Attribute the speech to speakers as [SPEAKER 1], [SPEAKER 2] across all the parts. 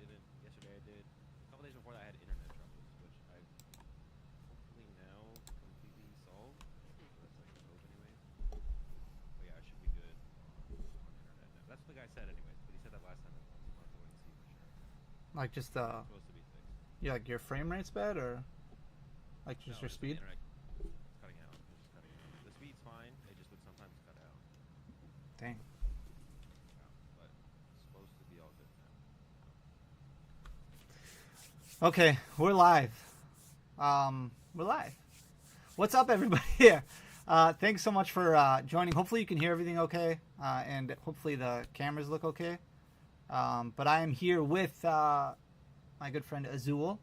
[SPEAKER 1] didn't. Yesterday I did. A couple days before that I had internet troubles, which I've hopefully now completely solved. So that's like the hope, anyways. But yeah, I should be good on internet now. That's what the guy said, anyways. But he said that last time as well, so we'll have to wait and see for sure.
[SPEAKER 2] Like just
[SPEAKER 1] But it's supposed to be fixed.
[SPEAKER 2] yeah, like your frame rate's bad or like just
[SPEAKER 1] No,
[SPEAKER 2] your
[SPEAKER 1] just the
[SPEAKER 2] speed?
[SPEAKER 1] internet. It's cutting out. It's just cutting out. The speed's fine. It just would sometimes cut out.
[SPEAKER 2] Dang.
[SPEAKER 1] Yeah, but it's supposed to be all good now.
[SPEAKER 2] Okay, we're live. We're live. What's up, everybody? Here. Thanks so much for joining. Hopefully, you can hear everything okay, and hopefully the cameras look okay. But I am here with my good friend Azul.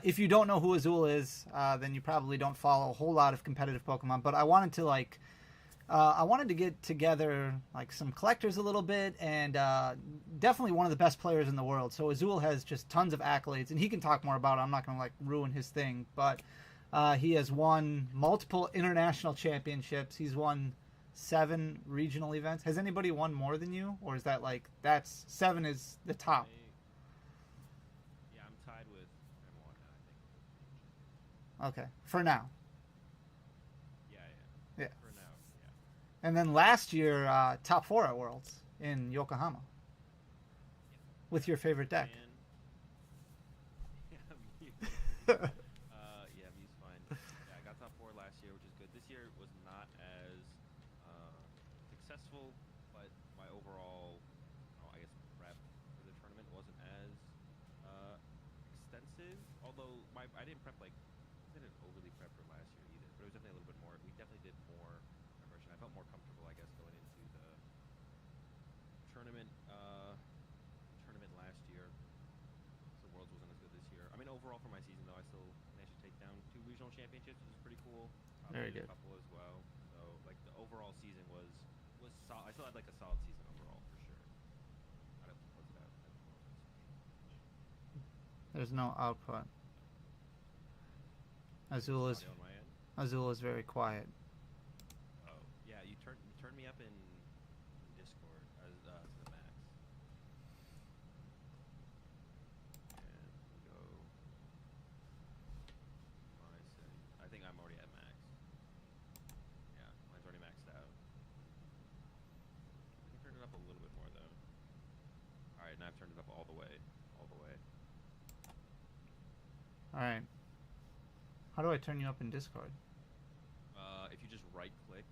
[SPEAKER 2] If you don't know who Azul is, then you probably don't follow a whole lot of competitive Pokemon. But I wanted to get together like some collectors a little bit, and definitely one of the best players in the world. So Azul has just tons of accolades, and he can talk more about it. I'm not going to like ruin his thing, but he has won multiple international championships. He's won 7 regional events. Has anybody won more than you, or is that like that's 7 is the top?
[SPEAKER 1] Yeah, I'm tied with M1 now, I think, for being champion.
[SPEAKER 2] Okay, for now.
[SPEAKER 1] Yeah,
[SPEAKER 2] Yeah.
[SPEAKER 1] For now, yeah.
[SPEAKER 2] And then last year, top 4 at Worlds in Yokohama
[SPEAKER 1] Yeah.
[SPEAKER 2] with your favorite deck.
[SPEAKER 1] And yeah, yeah, Mew's fine. Yeah, I got top 4 last year, which is good. This year was not as successful, but my overall, I guess, prep for the tournament wasn't as extensive. Although I didn't prep like I didn't overly prep for last year either, but it was definitely a little bit more. We definitely did more immersion. I felt more comfortable, I guess, going into the tournament tournament last year. So Worlds wasn't as good this year. I mean, overall for my season though, I still managed to take down 2 regional championships, which is pretty cool.
[SPEAKER 2] Very
[SPEAKER 1] Made a
[SPEAKER 2] good.
[SPEAKER 1] couple as well. So like the overall season was solid. I still had like a solid season overall for sure. Out of what's that? At Worlds.
[SPEAKER 2] There's no output. Azul is
[SPEAKER 1] Audio on my end.
[SPEAKER 2] Azul is very quiet.
[SPEAKER 1] Oh yeah, you turned me up in Discord as to the max. And we go my settings. I think I'm already at max. Yeah, mine's already maxed out. I can turn it up a little bit more though. All right, now I've turned it up all the way, all the way.
[SPEAKER 2] All right. How do I turn you up in Discord?
[SPEAKER 1] If you just right click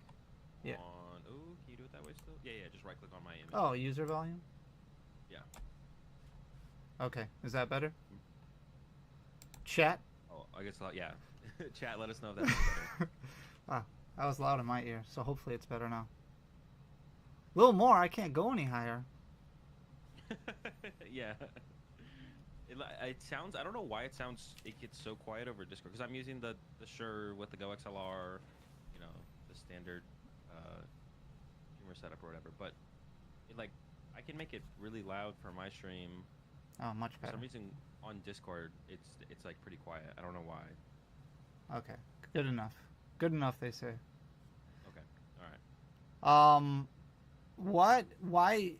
[SPEAKER 2] Yeah.
[SPEAKER 1] on, oh, can you do it that way still? Yeah, just right click on my image.
[SPEAKER 2] Oh, user volume?
[SPEAKER 1] Yeah.
[SPEAKER 2] Okay. Is that better? Chat?
[SPEAKER 1] Oh, I guess yeah. Chat, let us know if that's better.
[SPEAKER 2] Ah, that was loud in my ear, so hopefully it's better now. A little more. I can't go any higher.
[SPEAKER 1] Yeah. It sounds. I don't know why it gets so quiet over Discord because I'm using the Shure with the Go XLR, the standard streamer setup or whatever. But I can make it really loud for my stream.
[SPEAKER 2] Oh, much
[SPEAKER 1] For
[SPEAKER 2] better.
[SPEAKER 1] some reason on Discord it's like pretty quiet. I don't know why.
[SPEAKER 2] Okay. Good enough. Good enough, they say.
[SPEAKER 1] Okay. All right.
[SPEAKER 2] What? Why?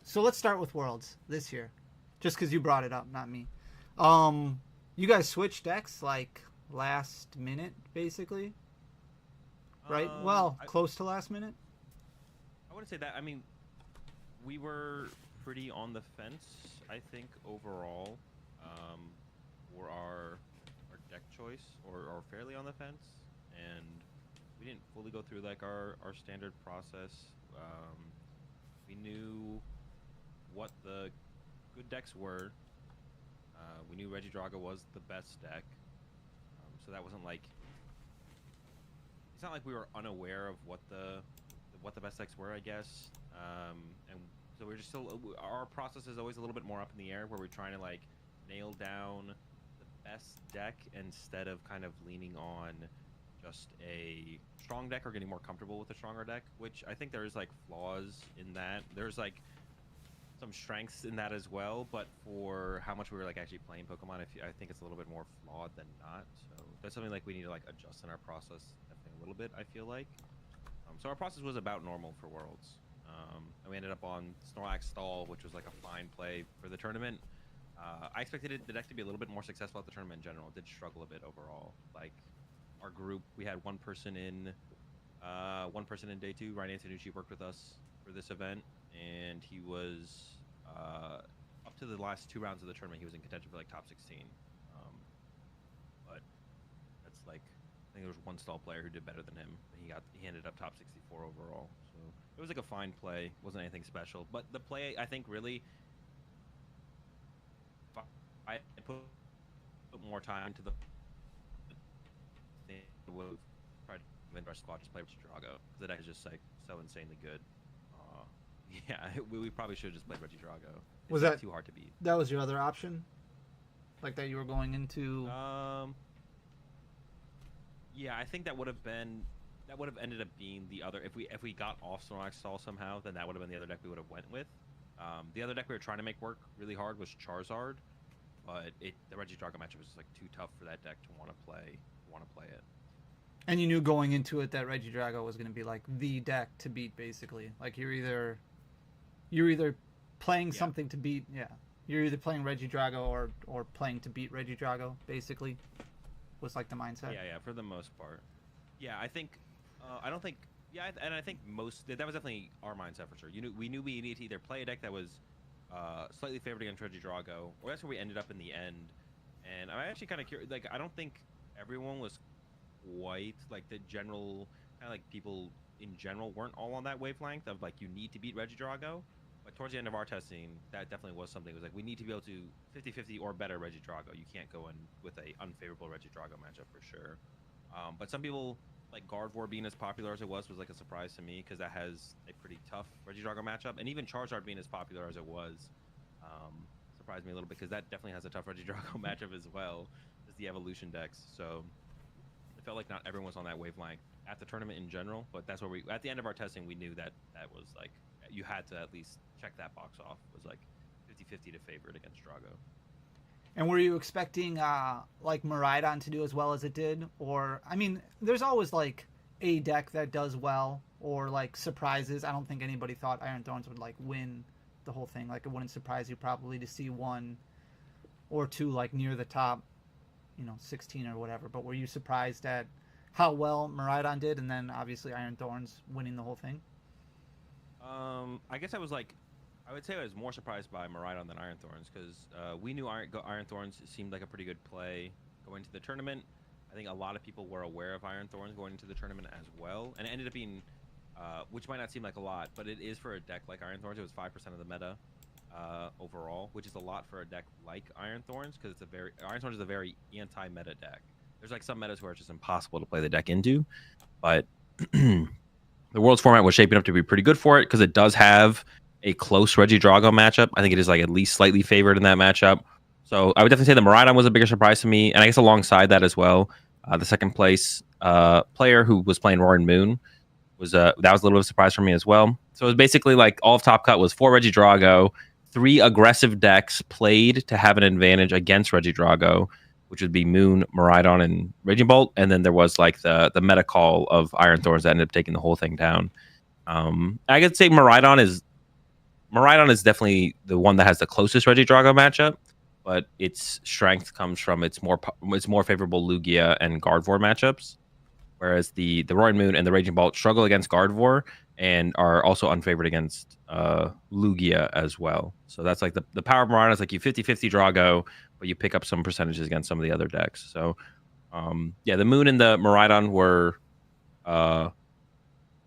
[SPEAKER 2] So let's start with Worlds this year. Just because you brought it up, not me. You guys switched decks like last minute, basically, right? Well, close to last minute.
[SPEAKER 1] I wouldn't say that. I mean, we were pretty on the fence, I think, overall, for our deck choice, or fairly on the fence, and we didn't fully go through like our standard process. We knew what the good decks were. We knew Regidraga was the best deck, so that wasn't like it's not like we were unaware of what the best decks were, I guess. And so we're just still our process is always a little bit more up in the air, where we're trying to like nail down the best deck instead of kind of leaning on just a strong deck or getting more comfortable with a stronger deck, which I think there's like flaws in that. There's like some strengths in that as well, but for how much we were like actually playing Pokemon, I think it's a little bit more flawed than not. So that's something like we need to like adjust in our process definitely a little bit, I feel like. So our process was about normal for Worlds. And we ended up on Snorlax Stall, which was like a fine play for the tournament. I expected the deck to be a little bit more successful at the tournament in general. It did struggle a bit overall. Like our group, we had one person in day 2. Ryan Antonucci worked with us for this event, and he was up to the last 2 rounds of the tournament. He was in contention for like top 16. But that's like, I think there was one stall player who did better than him. He ended up top 64 overall. So it was like a fine play. Wasn't anything special, but the play, I think, really, I put more time to the thing. Would try to convince our squad just play with Drago, because the deck is just like so insanely good. Yeah, we probably should have just played Reggie Drago.
[SPEAKER 2] Was that
[SPEAKER 1] too hard to beat?
[SPEAKER 2] That was your other option, like that you were going into.
[SPEAKER 1] Yeah, I think that would have ended up being the other. If we got off Snorlax Stall somehow, then that would have been the other deck we would have went with. The other deck we were trying to make work really hard was Charizard, but the Reggie Drago matchup was just like too tough for that deck to want to play it.
[SPEAKER 2] And you knew going into it that Reggie Drago was going to be like the deck to beat, basically. Like you're either playing something to beat, you're either playing Reggie Drago or playing to beat Reggie Drago, basically. Was like the mindset.
[SPEAKER 1] Yeah, for the most part. Yeah, I think, I don't think, and I think that was definitely our mindset for sure. We knew we needed to either play a deck that was slightly favored against Reggie Drago, or that's where we ended up in the end. And I'm actually kind of curious. Like, I don't think everyone was quite like the general, kind of like people in general weren't all on that wavelength of like you need to beat Reggie Drago. But towards the end of our testing, that definitely was something. It was like we need to be able to 50-50 or better Reggie Drago. You can't go in with a unfavorable Reggie Drago matchup for sure. But some people, like Gardevoir being as popular as it was like a surprise to me, because that has a pretty tough Reggie Drago matchup. And even Charizard being as popular as it was surprised me a little bit, because that definitely has a tough Reggie Drago matchup as well as the evolution decks. So it felt like not everyone was on that wavelength at the tournament in general. But that's where at the end of our testing, we knew that was like, you had to at least check that box off. It was like 50-50 to favor it against Drago.
[SPEAKER 2] And were you expecting like Miraidon to do as well as it did? Or, I mean, there's always like a deck that does well, or like surprises. I don't think anybody thought Iron Thorns would like win the whole thing. Like, it wouldn't surprise you probably to see 1 or 2 like near the top, 16 or whatever. But were you surprised at how well Miraidon did, and then obviously Iron Thorns winning the whole thing?
[SPEAKER 1] I guess I would say I was more surprised by Miraidon than Iron Thorns, because we knew Iron Thorns seemed like a pretty good play going into the tournament. I think a lot of people were aware of Iron Thorns going into the tournament as well, and it ended up being, which might not seem like a lot, but it is for a deck like Iron Thorns. It was 5% of the meta overall, which is a lot for a deck like Iron Thorns, because Iron Thorns is a very anti-meta deck. There's like some metas where it's just impossible to play the deck into, but the Worlds format was shaping up to be pretty good for it, because it does have a close Reggie Drago matchup. I think it is like at least slightly favored in that matchup. So I would definitely say the Miraidon was a bigger surprise to me. And I guess alongside that as well, the second place player who was playing Roaring Moon was that was a little bit of a surprise for me as well. So it was basically like all of Top Cut was 4 Reggie Drago, 3 aggressive decks played to have an advantage against Reggie Drago, which would be Moon, Miraidon, and Raging Bolt. And then there was like the meta call of Iron Thorns that ended up taking the whole thing down. I could say Miraidon is definitely the one that has the closest Reggie Drago matchup, but its strength comes from its more favorable Lugia and Gardevoir matchups, whereas the Roaring Moon and the Raging Bolt struggle against Gardevoir and are also unfavored against Lugia as well. So that's like the power of Miraidon is like you 50-50 Drago, but you pick up some percentages against some of the other decks. So the Moon and the Miraidon were a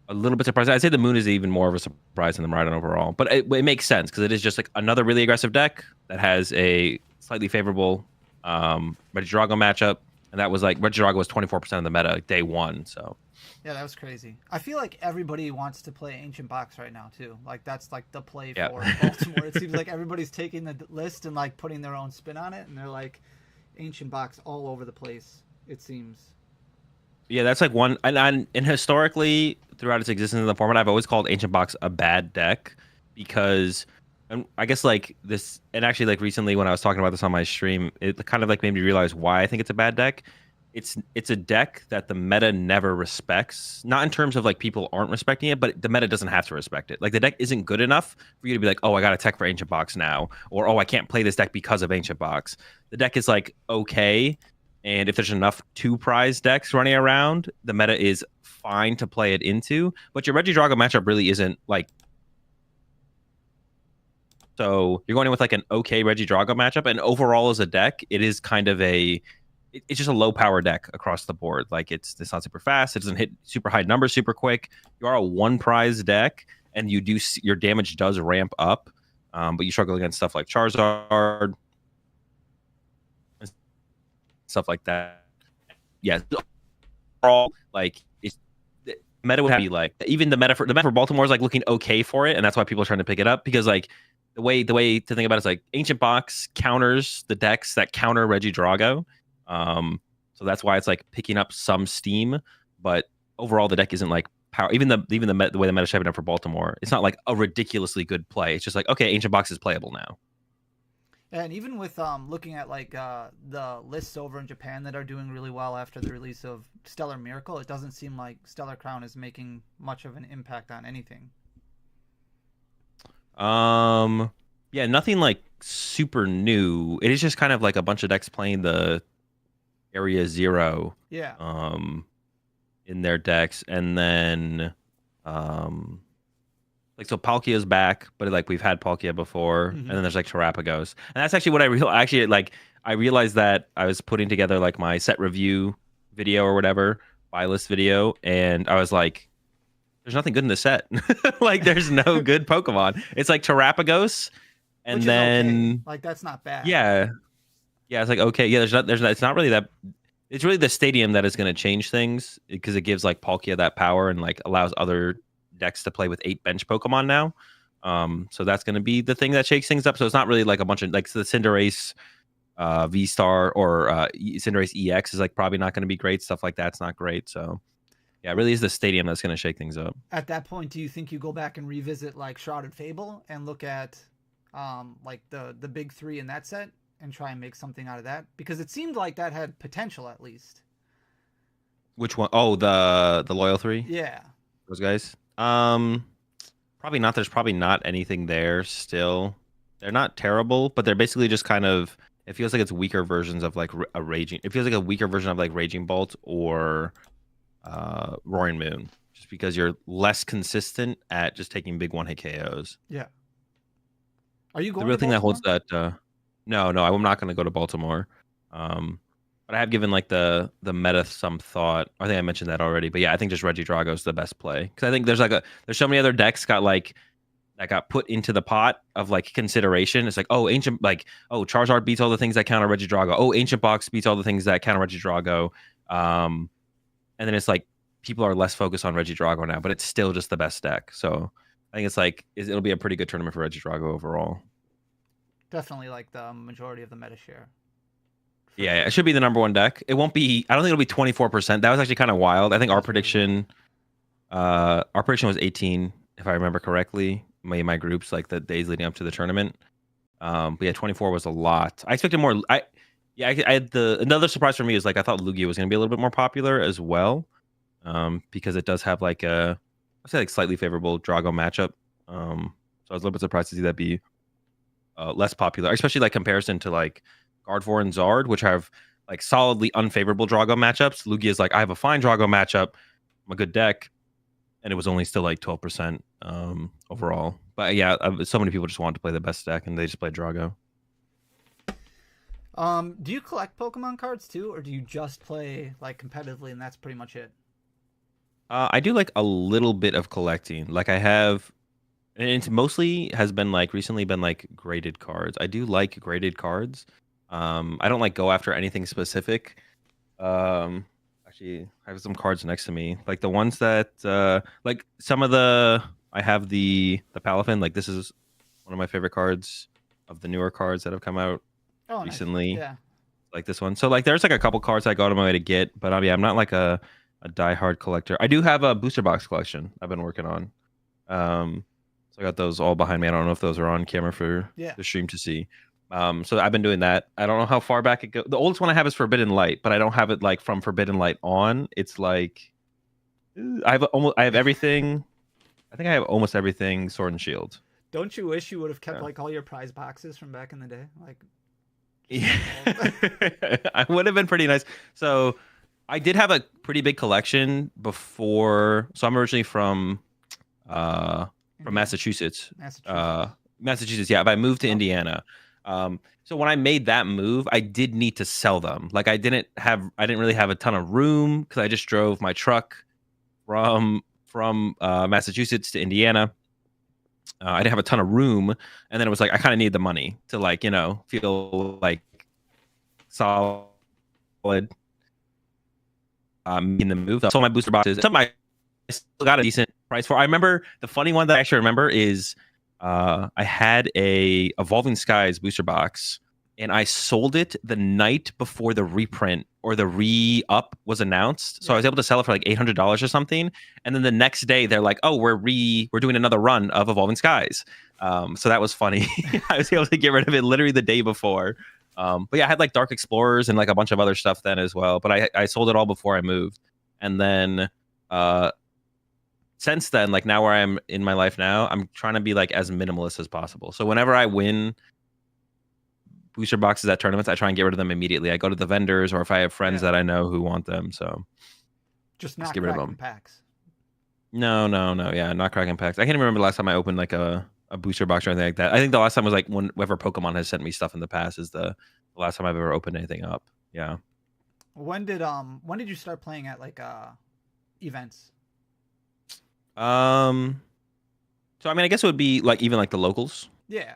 [SPEAKER 1] little bit surprised. I'd say the Moon is even more of a surprise than the Miraidon overall, but it makes sense because it is just like another really aggressive deck that has a slightly favorable Reggie Drago matchup, and that was like Reggie Drago was 24% of the meta day 1. So
[SPEAKER 2] yeah, that was crazy. I feel like everybody wants to play Ancient Box right now too. Like that's like the play for Baltimore. It seems like everybody's taking the list and like putting their own spin on it, and they're like Ancient Box all over the place. It seems.
[SPEAKER 1] Yeah, that's like one, and historically throughout its existence in the format, I've always called Ancient Box a bad deck because, and I guess like this, and actually like recently when I was talking about this on my stream, it kind of like made me realize why I think it's a bad deck. it's a deck that the meta never respects. Not in terms of like people aren't respecting it, but the meta doesn't have to respect it. Like the deck isn't good enough for you to be like, oh, I got a tech for Ancient Box now, or oh, I can't play this deck because of Ancient Box. The deck is like okay, and if there's enough 2-prize decks running around, the meta is fine to play it into. But your Regidrago matchup really isn't like. So you're going in with like an okay Regidrago matchup, and overall as a deck, it is kind of it's just a low power deck across the board. Like it's not super fast. It doesn't hit super high numbers super quick. You are a 1-prize deck, and your damage does ramp up, but you struggle against stuff like Charizard, and stuff like that. Yeah, overall, like it's the meta would be like even the meta for Baltimore is like looking okay for it, and that's why people are trying to pick it up because like the way to think about it is like Ancient Box counters the decks that counter Regidrago. So that's why it's like picking up some steam, but overall the deck isn't like power. Even the way the meta shaping up for Baltimore, it's not like a ridiculously good play. It's just like okay, Ancient Box is playable now.
[SPEAKER 2] And even with looking at like the lists over in Japan that are doing really well after the release of Stellar Miracle, it doesn't seem like Stellar Crown is making much of an impact on anything.
[SPEAKER 1] Yeah, nothing like super new. It is just kind of like a bunch of decks playing the Area 0.
[SPEAKER 2] Yeah.
[SPEAKER 1] In their decks, and then like so Palkia's back, but like we've had Palkia before, and then there's like Terrapagos, and that's actually what I realized that I was putting together like my set review video or whatever buy list video, and I was like, there's nothing good in the set. Like there's no good Pokemon. It's like Terrapagos, and
[SPEAKER 2] which
[SPEAKER 1] then
[SPEAKER 2] is okay. Like that's not bad.
[SPEAKER 1] Yeah, it's like okay, yeah. It's not really that. It's really the stadium that is going to change things because it gives like Palkia that power and like allows other decks to play with 8 bench Pokemon now. So that's going to be the thing that shakes things up. So it's not really like a bunch of like the Cinderace V Star or Cinderace EX is like probably not going to be great. Stuff like that's not great. So yeah, it really is the stadium that's going to shake things up.
[SPEAKER 2] At that point, do you think you go back and revisit like Shrouded Fable and look at like the big 3 in that set? And try and make something out of that, because it seemed like that had potential at least.
[SPEAKER 1] Which one? Oh, the Loyal 3?
[SPEAKER 2] Yeah.
[SPEAKER 1] Those guys? Probably not. There's probably not anything there still. They're not terrible, but they're basically just kind of, it feels like it's weaker versions of like it feels like a weaker version of like Raging Bolt or Roaring Moon, just because you're less consistent at just taking big one-hit KOs.
[SPEAKER 2] Yeah. Are you going
[SPEAKER 1] the real
[SPEAKER 2] to
[SPEAKER 1] thing
[SPEAKER 2] Baltimore?
[SPEAKER 1] That holds that No, I'm not going to go to Baltimore. But I have given like the meta some thought. I think I mentioned that already. But yeah, I think just Regidrago is the best play because I think there's so many other decks that got put into the pot of like consideration. It's like Charizard beats all the things that counter Regidrago. Oh, Ancient Box beats all the things that counter Regidrago. And then it's like people are less focused on Regidrago now, but it's still just the best deck. So I think it's like it'll be a pretty good tournament for Regidrago overall.
[SPEAKER 2] Definitely like the majority of the meta share.
[SPEAKER 1] Yeah, it should be the number 1 deck. It won't be. I don't think it'll be 24%. That was actually kind of wild. I think our prediction was 18, if I remember correctly. My groups like the days leading up to the tournament. But yeah, 24 was a lot. I expected more. I had another surprise for me is like I thought Lugia was going to be a little bit more popular as well, because it does have like I'd say like slightly favorable Drago matchup. So I was a little bit surprised to see that be less popular, especially like comparison to like Gardevoir and Zard, which have like solidly unfavorable Drago matchups. Lugia is like, I have a fine Drago matchup, I'm a good deck, and it was only still like 12% overall. But yeah, so many people just wanted to play the best deck, and they just played Drago.
[SPEAKER 2] Do you collect Pokemon cards too, or do you just play like competitively, and that's pretty much it?
[SPEAKER 1] I do like a little bit of collecting. Like I have. And it's mostly has been like recently been like graded cards. I do like graded cards. I don't like go after anything specific. Actually, I have some cards next to me, like the ones that like some of I have the Palafin. Like this is one of my favorite cards of the newer cards that have come out recently.
[SPEAKER 2] Nice. Yeah.
[SPEAKER 1] Like this one. So like there's like a couple cards I go to my way to get, but I'm not like a diehard collector. I do have a booster box collection I've been working on. So I got those all behind me. I don't know if those are on camera for the stream to see. So I've been doing that. I don't know how far back it goes. The oldest one I have is Forbidden Light, but I don't have it like from Forbidden Light on. It's like I have everything. I think I have almost everything Sword and Shield.
[SPEAKER 2] Don't you wish you would have kept
[SPEAKER 1] Yeah.
[SPEAKER 2] like all your prize boxes from back in the day? Like,
[SPEAKER 1] Yeah. I would have been pretty nice. So I did have a pretty big collection before. So I'm originally from
[SPEAKER 2] Indiana,
[SPEAKER 1] Massachusetts.
[SPEAKER 2] Massachusetts.
[SPEAKER 1] Massachusetts, yeah. But I moved to
[SPEAKER 2] Oh.
[SPEAKER 1] Indiana. So when I made that move, I did need to sell them. Like I didn't really have a ton of room because I just drove my truck from Massachusetts to Indiana. I didn't have a ton of room, and then it was like I kind of need the money to like feel like solid in the move. I sold my booster boxes. Some I still got a decent price for. I remember the funny one that I actually remember is I had a Evolving Skies booster box, and I sold it the night before the reprint or the re-up was announced. So I was able to sell it for like $800 or something. And then the next day they're like, "Oh, we're doing another run of Evolving Skies." So that was funny. I was able to get rid of it literally the day before. But yeah, I had like Dark Explorers and like a bunch of other stuff then as well. But I sold it all before I moved. And then since then, like now where I'm in my life now, I'm trying to be like as minimalist as possible. So whenever I win booster boxes at tournaments, I try and get rid of them immediately. I go to the vendors, or if I have friends that I know who want them, so
[SPEAKER 2] just not
[SPEAKER 1] get rid of
[SPEAKER 2] cracking
[SPEAKER 1] them.
[SPEAKER 2] packs.
[SPEAKER 1] No, yeah, not cracking packs. I can't even remember the last time I opened like a booster box or anything like that. I think the last time was like whenever Pokemon has sent me stuff in the past is the last time I've ever opened anything up. Yeah.
[SPEAKER 2] When did you start playing at like events?
[SPEAKER 1] So I mean, I guess it would be like even like the locals.
[SPEAKER 2] Yeah.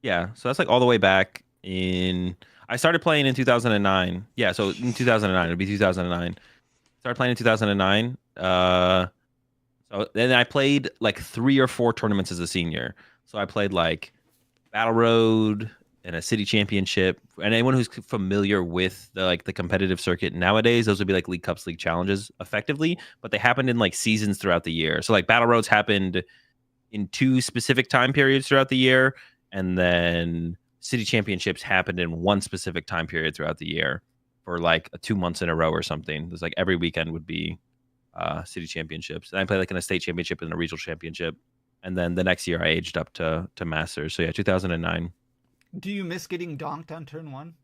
[SPEAKER 1] Yeah. So that's like all the way back in. I started playing in 2009. Yeah. So in 2009, it'd be 2009. Started playing in 2009. So then I played like 3 or 4 tournaments as a senior. So I played like Battle Road and a city championship. And anyone who's familiar with the competitive circuit nowadays, those would be like League Cups, League Challenges, effectively. But they happened in like seasons throughout the year. So like Battle Roads happened in 2 specific time periods throughout the year, and then city championships happened in 1 specific time period throughout the year for like 2 months in a row or something. There's like every weekend would be city championships, and I played like in a state championship and a regional championship, and then the next year I aged up to masters. So yeah, 2009.
[SPEAKER 2] Do you miss getting donked on turn 1?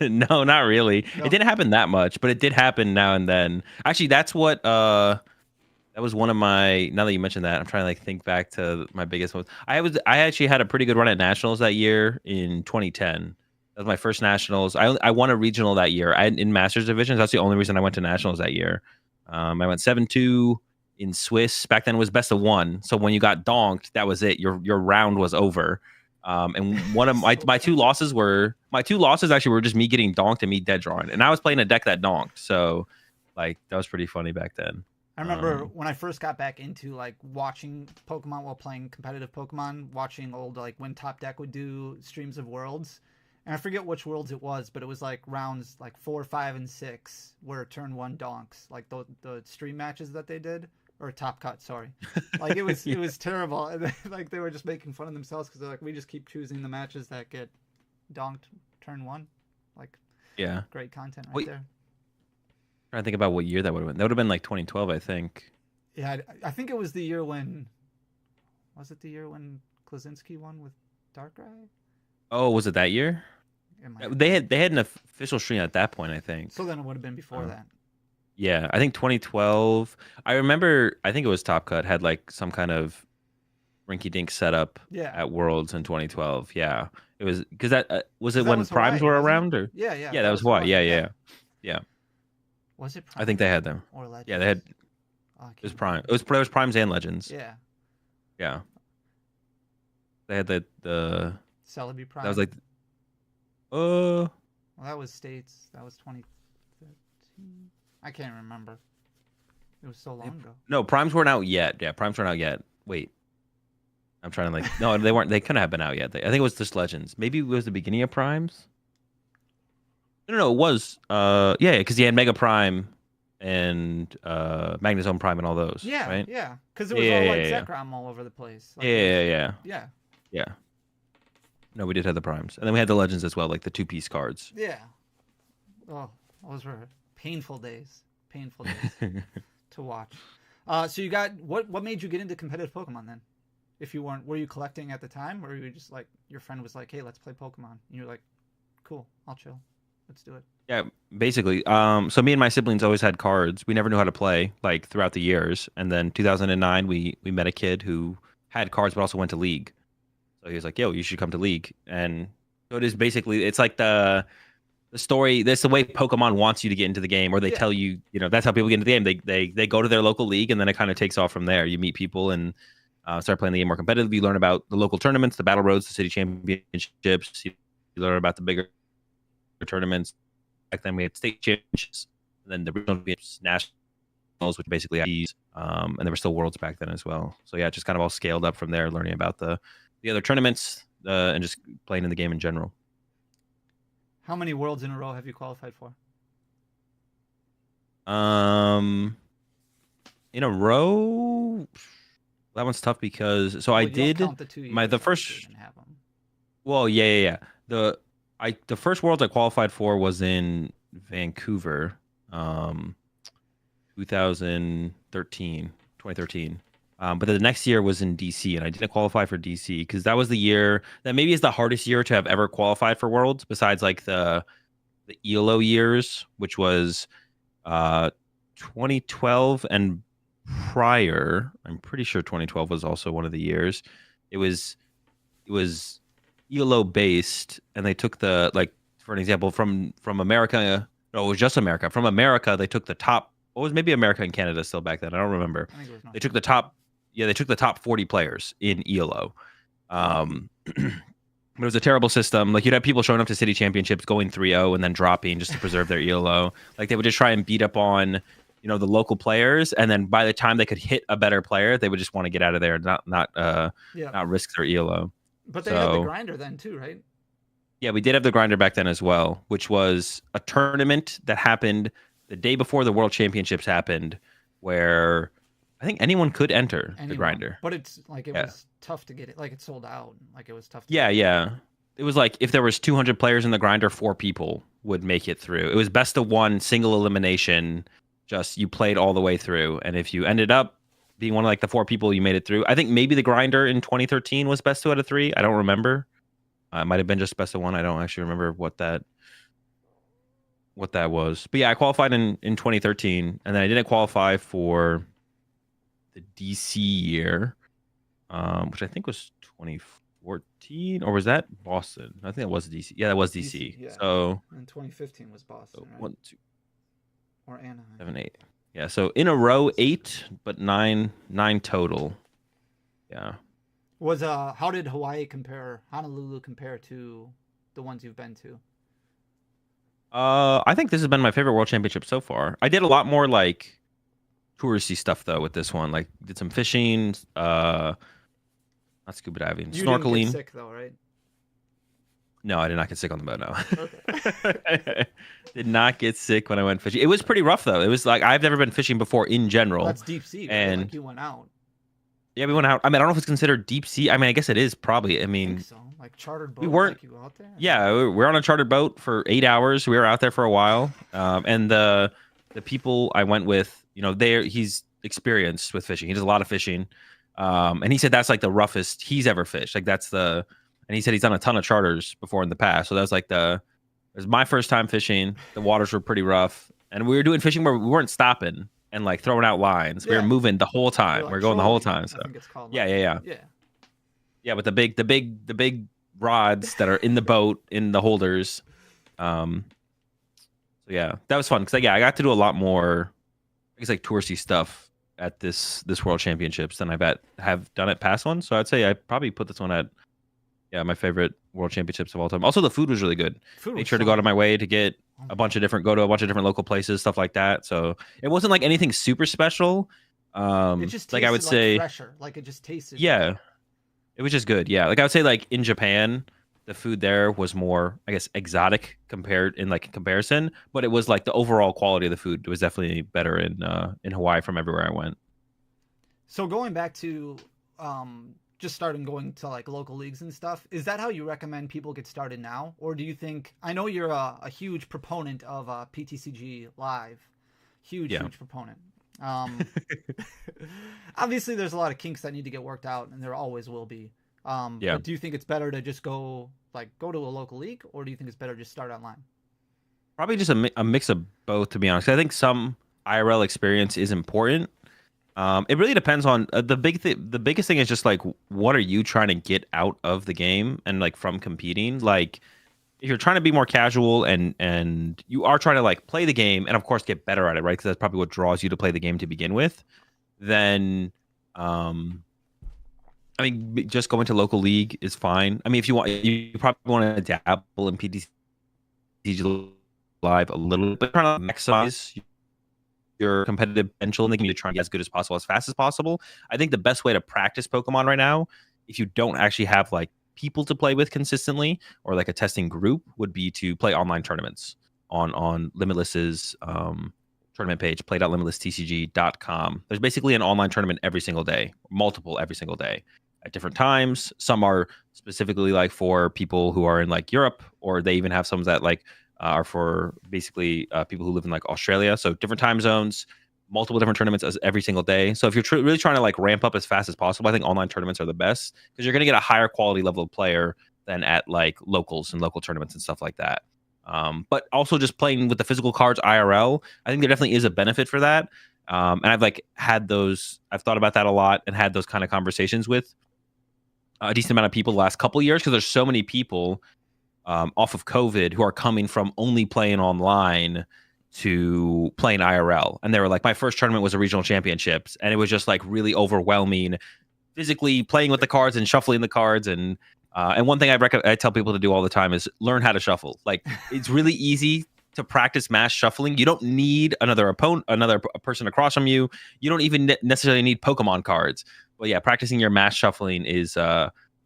[SPEAKER 1] No, not really.
[SPEAKER 2] No.
[SPEAKER 1] It didn't happen that much, but it did happen now and then. Actually, that's what that was one of my. Now that you mentioned that, I'm trying to like think back to my biggest ones. I actually had a pretty good run at nationals that year in 2010. That was my first nationals. I won a regional that year. In masters divisions. That's the only reason I went to nationals that year. I went 7-2 in Swiss. Back then it was best of 1. So when you got donked, that was it. Your round was over. And one of my 2 losses actually were just me getting donked and me dead drawing. And I was playing a deck that donked. So like that was pretty funny back then.
[SPEAKER 2] I remember when I first got back into like watching Pokemon while playing competitive Pokemon, watching old like when Top Deck would do streams of worlds. And I forget which worlds it was, but it was like rounds like 4, 5, and 6 where turn 1 donks, like the stream matches that they did, or Top Cut, sorry. Like it was it was terrible. And like they were just making fun of themselves because they're like, we just keep choosing the matches that get donked turn 1. Like,
[SPEAKER 1] yeah,
[SPEAKER 2] great content right there.
[SPEAKER 1] Trying to think about what year that would have been. That would have been like 2012, I think.
[SPEAKER 2] Yeah, I think it was the year when. Was it the year when Klaczynski won with Darkrai?
[SPEAKER 1] Oh, was it that year? They had an official stream at that point, I think.
[SPEAKER 2] So then it would have been before that.
[SPEAKER 1] Yeah, I think 2012. I remember. I think it was Top Cut had like some kind of rinky-dink setup at Worlds in 2012. Yeah, it was because that was it when Primes were around, or
[SPEAKER 2] yeah,
[SPEAKER 1] that was why. Yeah.
[SPEAKER 2] Was it Primes?
[SPEAKER 1] I think they had them.
[SPEAKER 2] Or Legends?
[SPEAKER 1] Yeah, they had. It was Prime. There was Primes and Legends. Yeah. They had the
[SPEAKER 2] Celebi Prime.
[SPEAKER 1] That was like.
[SPEAKER 2] Well, that was States. That was 2013. I can't remember. It was so long ago.
[SPEAKER 1] No, Primes weren't out yet. Yeah, Primes weren't out yet. Wait. I'm trying to like. No, they weren't. They couldn't have been out yet. I think it was just Legends. Maybe it was the beginning of Primes. No, it was. Yeah, because he had Mega Prime and Magnezone Prime and all those.
[SPEAKER 2] Yeah,
[SPEAKER 1] right?
[SPEAKER 2] Yeah. Because it was all like Zekrom all over the place. Like,
[SPEAKER 1] Yeah.
[SPEAKER 2] Yeah.
[SPEAKER 1] Yeah. No, we did have the primes, and then we had the legends as well, like the 2-piece cards.
[SPEAKER 2] Yeah. Oh, those were painful days. Painful days to watch. So you got what made you get into competitive Pokemon then? If you weren't, were you collecting at the time, or were you just like your friend was like, "Hey, let's play Pokemon," and you're like, "Cool, I'll chill, let's do it."
[SPEAKER 1] Yeah, basically. So me and my siblings always had cards. We never knew how to play like throughout the years, and then 2009 we met a kid who had cards but also went to League. So he was like, "Yo, you should come to League." And so it is basically it's like the story. That's the way Pokemon wants you to get into the game, or they tell you, that's how people get into the game. They go to their local league, and then it kind of takes off from there. You meet people and start playing the game more competitively. You learn about the local tournaments, the battle roads, the city championships. You learn about the bigger tournaments. Back then we had state championships, and then the regional championships, nationals, which basically IDs, and there were still worlds back then as well. So yeah, it just kind of all scaled up from there, learning about the other tournaments and just playing in the game in general.
[SPEAKER 2] How many worlds in a row have you qualified for?
[SPEAKER 1] In a row, that one's tough because I did the first. Well, yeah. The first world I qualified for was in Vancouver, 2013. But the next year was in DC, and I didn't qualify for DC because that was the year that maybe is the hardest year to have ever qualified for Worlds, besides like the ELO years, which was 2012 and prior. I'm pretty sure 2012 was also one of the years. It was ELO based, and they took for an example from America. No, it was just America. From America, they took the top. What was maybe America and Canada still back then? I don't remember. They took the top. Yeah, they took the top 40 players in ELO. It was a terrible system. Like, you'd have people showing up to city championships going 3-0 and then dropping just to preserve their ELO. Like, they would just try and beat up on, the local players, and then by the time they could hit a better player, they would just want to get out of there and not risk their ELO.
[SPEAKER 2] But they had the grinder then too, right?
[SPEAKER 1] Yeah, we did have the grinder back then as well, which was a tournament that happened the day before the World Championships happened, where I think anyone could enter the grinder.
[SPEAKER 2] But it's like it was tough to get it. Like, it sold out. Like, it was tough to
[SPEAKER 1] get. It was like if there was 200 players in the grinder, 4 people would make it through. It was best of one, single elimination. Just you played all the way through. And if you ended up being one of like the 4 people, you made it through. I think maybe the grinder in 2013 was best 2 out of 3. I don't remember. It might have been just best of 1. I don't actually remember what that was. But yeah, I qualified in 2013, and then I didn't qualify for the DC year, which I think was 2014, or was that Boston? I think it was DC. Yeah, that was DC.
[SPEAKER 2] Yeah.
[SPEAKER 1] So
[SPEAKER 2] and 2015 was Boston, right?
[SPEAKER 1] 1, 2,
[SPEAKER 2] or Anaheim.
[SPEAKER 1] 7, 8. Yeah, so in a row 8, but 9 total. Yeah.
[SPEAKER 2] Was how did Honolulu compare to the ones you've been to?
[SPEAKER 1] I think this has been my favorite World Championship so far. I did a lot more like touristy stuff though with this one. Like, did some fishing, not scuba diving,
[SPEAKER 2] you
[SPEAKER 1] snorkeling.
[SPEAKER 2] Didn't get sick though, right?
[SPEAKER 1] No, I did not get sick on the boat. No.
[SPEAKER 2] Okay.
[SPEAKER 1] Did not get sick when I went fishing. It was pretty rough though. It was like, I've never been fishing before in general.
[SPEAKER 2] Well, that's deep sea, right?
[SPEAKER 1] And
[SPEAKER 2] like, you went out.
[SPEAKER 1] Yeah, we went out. I mean, I don't know if it's considered deep sea. I mean, I guess it is probably. I mean,
[SPEAKER 2] I think so. Like chartered boat.
[SPEAKER 1] We weren't.
[SPEAKER 2] Like, you go out there?
[SPEAKER 1] Yeah, we were on a chartered boat for 8 hours. We were out there for a while. And the people I went with, he's experienced with fishing. He does a lot of fishing. And he said that's like the roughest he's ever fished. Like, and he said he's done a ton of charters before in the past. So that was like it was my first time fishing. The waters were pretty rough, and we were doing fishing where we weren't stopping and like throwing out lines. We were moving the whole time.
[SPEAKER 2] Like
[SPEAKER 1] we were going the whole time. So
[SPEAKER 2] I think it's called.
[SPEAKER 1] Yeah. Yeah, with the big rods that are in the boat, in the holders. So yeah, that was fun because I got to do a lot more, I guess, like touristy stuff at this World Championships than have done at past ones. So I'd say I probably put this one at my favorite World Championships of all time. Also, the food was really good. Made sure to go out of my way to get go to a bunch of different local places, stuff like that. So it wasn't like anything super special.
[SPEAKER 2] It just
[SPEAKER 1] like I would say
[SPEAKER 2] fresher. Like, it just tasted.
[SPEAKER 1] Yeah. It was just good. Yeah. Like, I would say, like, in Japan, the food there was more, I guess, exotic in comparison, but it was like the overall quality of the food was definitely better in Hawaii from everywhere I went.
[SPEAKER 2] So going back to just starting going to like local leagues and stuff. Is that how you recommend people get started now, or do you think? I know you're a huge proponent of PTCG Live, huge proponent. Obviously, there's a lot of kinks that need to get worked out, and there always will be. But do you think it's better to just go to a local league, or do you think it's better to just start online?
[SPEAKER 1] Probably just a mix of both, to be honest. I think some IRL experience is important. It really depends on the biggest thing is just like, what are you trying to get out of the game and like from competing? Like, if you're trying to be more casual and you are trying to like play the game and of course get better at it, right? Because that's probably what draws you to play the game to begin with. Then, I mean, just going to local league is fine. I mean, if you want, you probably want to dabble in PTCG Live a little bit, trying to maximize your competitive potential in the game. You're trying to get as good as possible, as fast as possible. I think the best way to practice Pokemon right now, if you don't actually have like people to play with consistently or like a testing group, would be to play online tournaments on Limitless's tournament page, play.limitlesstcg.com. There's basically an online tournament every single day, multiple every single day at different times. Some are specifically like for people who are in like Europe, or they even have some that like are for basically people who live in like Australia. So different time zones, multiple different tournaments as every single day. So if you're really trying to like ramp up as fast as possible, I think online tournaments are the best because you're going to get a higher quality level of player than at like locals and local tournaments and stuff like that. But also just playing with the physical cards IRL, I think there definitely is a benefit for that. And I've like had those, I've thought about that a lot and had those kind of conversations with a decent amount of people the last couple of years because there's so many people off of COVID who are coming from only playing online to playing IRL. And they were like, my first tournament was a regional championships. And it was just like really overwhelming physically playing with the cards and shuffling the cards. And one thing I tell people to do all the time is learn how to shuffle. Like it's really easy to practice mass shuffling. You don't need another person across from you. You don't even necessarily need Pokemon cards. But yeah, practicing your mass shuffling is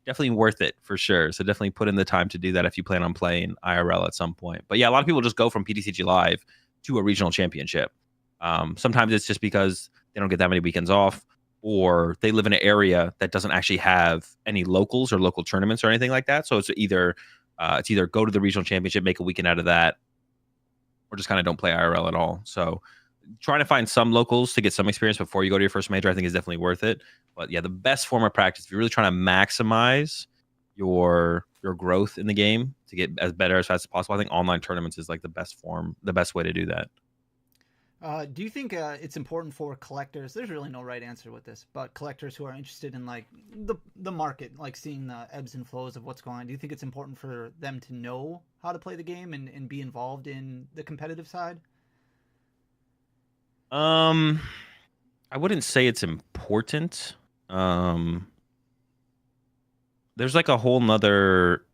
[SPEAKER 1] definitely worth it for sure. So definitely put in the time to do that if you plan on playing IRL at some point. But yeah, a lot of people just go from PTCG Live to a regional championship. Sometimes it's just because they don't get that many weekends off, or they live in an area that doesn't actually have any locals or local tournaments or anything like that. So it's either go to the regional championship, make a weekend out of that, or just kind of don't play IRL at all. So trying to find some locals to get some experience before you go to your first major, I think is definitely worth it. But yeah, the best form of practice, if you're really trying to maximize your growth in the game to get as better as fast as possible, I think online tournaments is like the best way to do that.
[SPEAKER 2] Do you think it's important for collectors? There's really no right answer with this, but collectors who are interested in like the market, like seeing the ebbs and flows of what's going on, do you think it's important for them to know how to play the game and be involved in the competitive side?
[SPEAKER 1] I wouldn't say it's important. There's like a whole nother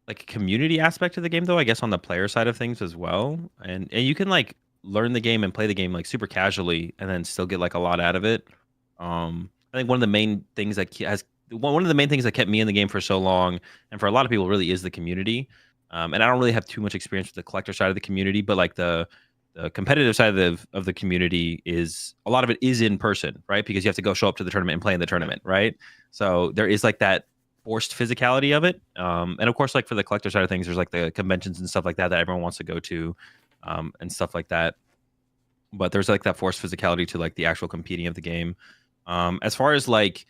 [SPEAKER 1] like community aspect to the game though, I guess on the player side of things as well. And you can like learn the game and play the game like super casually and then still get like a lot out of it. I think one of the main things that kept me in the game for so long and for a lot of people really is the community. And I don't really have too much experience with the collector side of the community, but like the competitive side of the community is a lot of it is in person, right? Because you have to go show up to the tournament and play in the tournament, right? So there is like that forced physicality of it. And of course, like for the collector side of things, there's like the conventions and stuff like that everyone wants to go to and stuff like that. But there's like that forced physicality to like the actual competing of the game. As far as like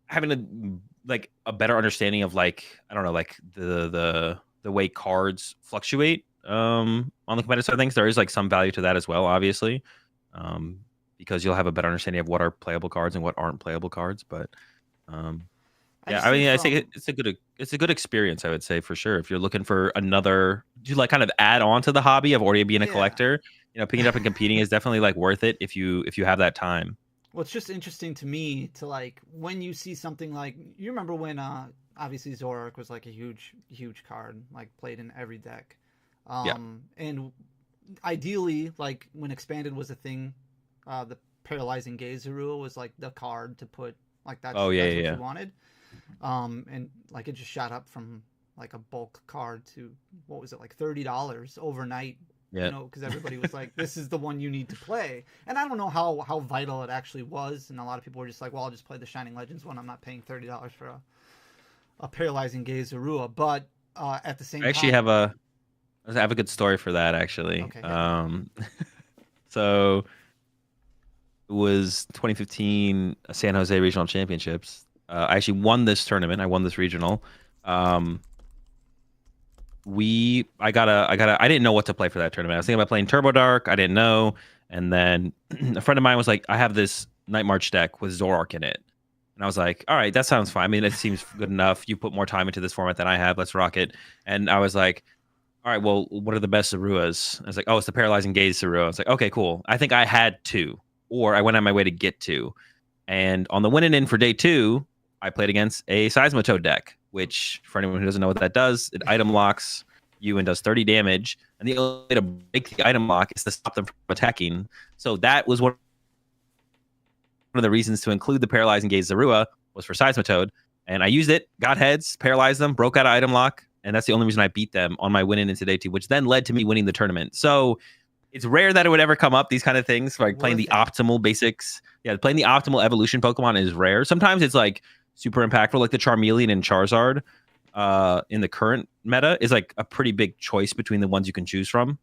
[SPEAKER 1] having a better understanding of like, I don't know, like the way cards fluctuate on the competitive side of things, there is like some value to that as well, obviously, because you'll have a better understanding of what are playable cards and what aren't playable cards. But yeah, I mean, I think it's a good experience, I would say, for sure. If you're looking for another, to like kind of add on to the hobby of already being a collector, picking it up and competing is definitely like worth it if you have that time.
[SPEAKER 2] Well, it's just interesting to me to like when you see something like, you remember when obviously Zoroark was like a huge card, like played in every deck. And ideally, like when expanded was a thing, the paralyzing gaze rule was like the card to put like that's what you wanted. And like it just shot up from like a bulk card to what was it, like $30 overnight
[SPEAKER 1] Yeah.
[SPEAKER 2] because everybody was like, "This is the one you need to play." And I don't know how vital it actually was. And a lot of people were just like, "Well, I'll just play the Shining Legends one. I'm not paying $30 for a paralyzing gaze Zorua." But at the same
[SPEAKER 1] I actually
[SPEAKER 2] time,
[SPEAKER 1] I have a good story for that actually.
[SPEAKER 2] Okay,
[SPEAKER 1] So it was 2015 San Jose Regional Championships. I actually won this tournament. I won this regional. I didn't know what to play for that tournament. I was thinking about playing Turbo Dark. I didn't know. And then a friend of mine was like, I have this Night March deck with Zoroark in it. And I was like, all right, that sounds fine. I mean, it seems good enough. You put more time into this format than I have. Let's rock it. And I was like, all right, well, what are the best Zaruas? I was like, oh, it's the Paralyzing Gaze Zarua. I was like, okay, cool. I think I had two, or I went on my way to get two. And on the winning in for day 2, I played against a Seismitoad deck, which, for anyone who doesn't know what that does, it item locks you and does 30 damage. And the only way to break the item lock is to stop them from attacking. So that was one of the reasons to include the Paralyzing Gaze Zarua was for Seismitoad. And I used it, got heads, paralyzed them, broke out of item lock. And that's the only reason I beat them on my win-in into day 2, which then led to me winning the tournament. So it's rare that it would ever come up, these kind of things, like playing the optimal basics. Yeah, playing the optimal evolution Pokemon is rare. Sometimes it's like super impactful, like the Charmeleon and Charizard in the current meta is like a pretty big choice between the ones you can choose from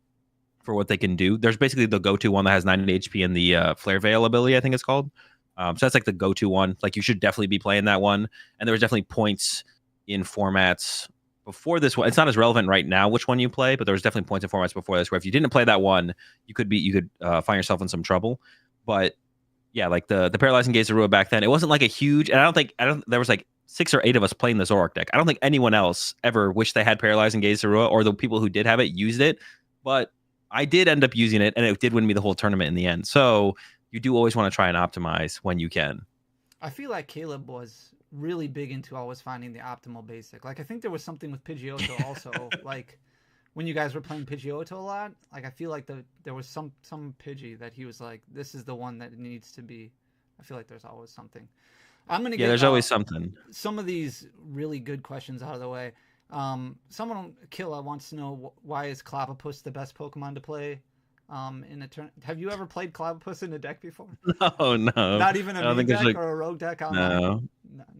[SPEAKER 1] for what they can do. There's basically the go-to one that has 90 HP and the Flare Veil ability, I think it's called. So that's like the go-to one. Like you should definitely be playing that one. And there was definitely points in formats before this one. It's not as relevant right now which one you play, but there was definitely points in formats before this where if you didn't play that one, you could find yourself in some trouble. But yeah, like the Paralyzing Gaze Zarua back then, it wasn't like a huge, and I don't there was like 6 or 8 of us playing the Zoroark deck. I don't think anyone else ever wished they had Paralyzing Gaze Zarua, or the people who did have it used it. But I did end up using it, and it did win me the whole tournament in the end. So you do always want to try and optimize when you can.
[SPEAKER 2] I feel like Caleb was really big into always finding the optimal basic. Like I think there was something with Pidgeotto also. Like when you guys were playing Pidgeotto a lot, like I feel like there was some Pidgey that he was like, this is the one that it needs to be. I feel like there's always something. I'm gonna get
[SPEAKER 1] there's always something.
[SPEAKER 2] Some of these really good questions out of the way. Someone Killa wants to know why is Clobbopus the best Pokemon to play in a turn. Have you ever played Clobbopus in a deck before?
[SPEAKER 1] No.
[SPEAKER 2] Not even a meme deck or a rogue deck?
[SPEAKER 1] No.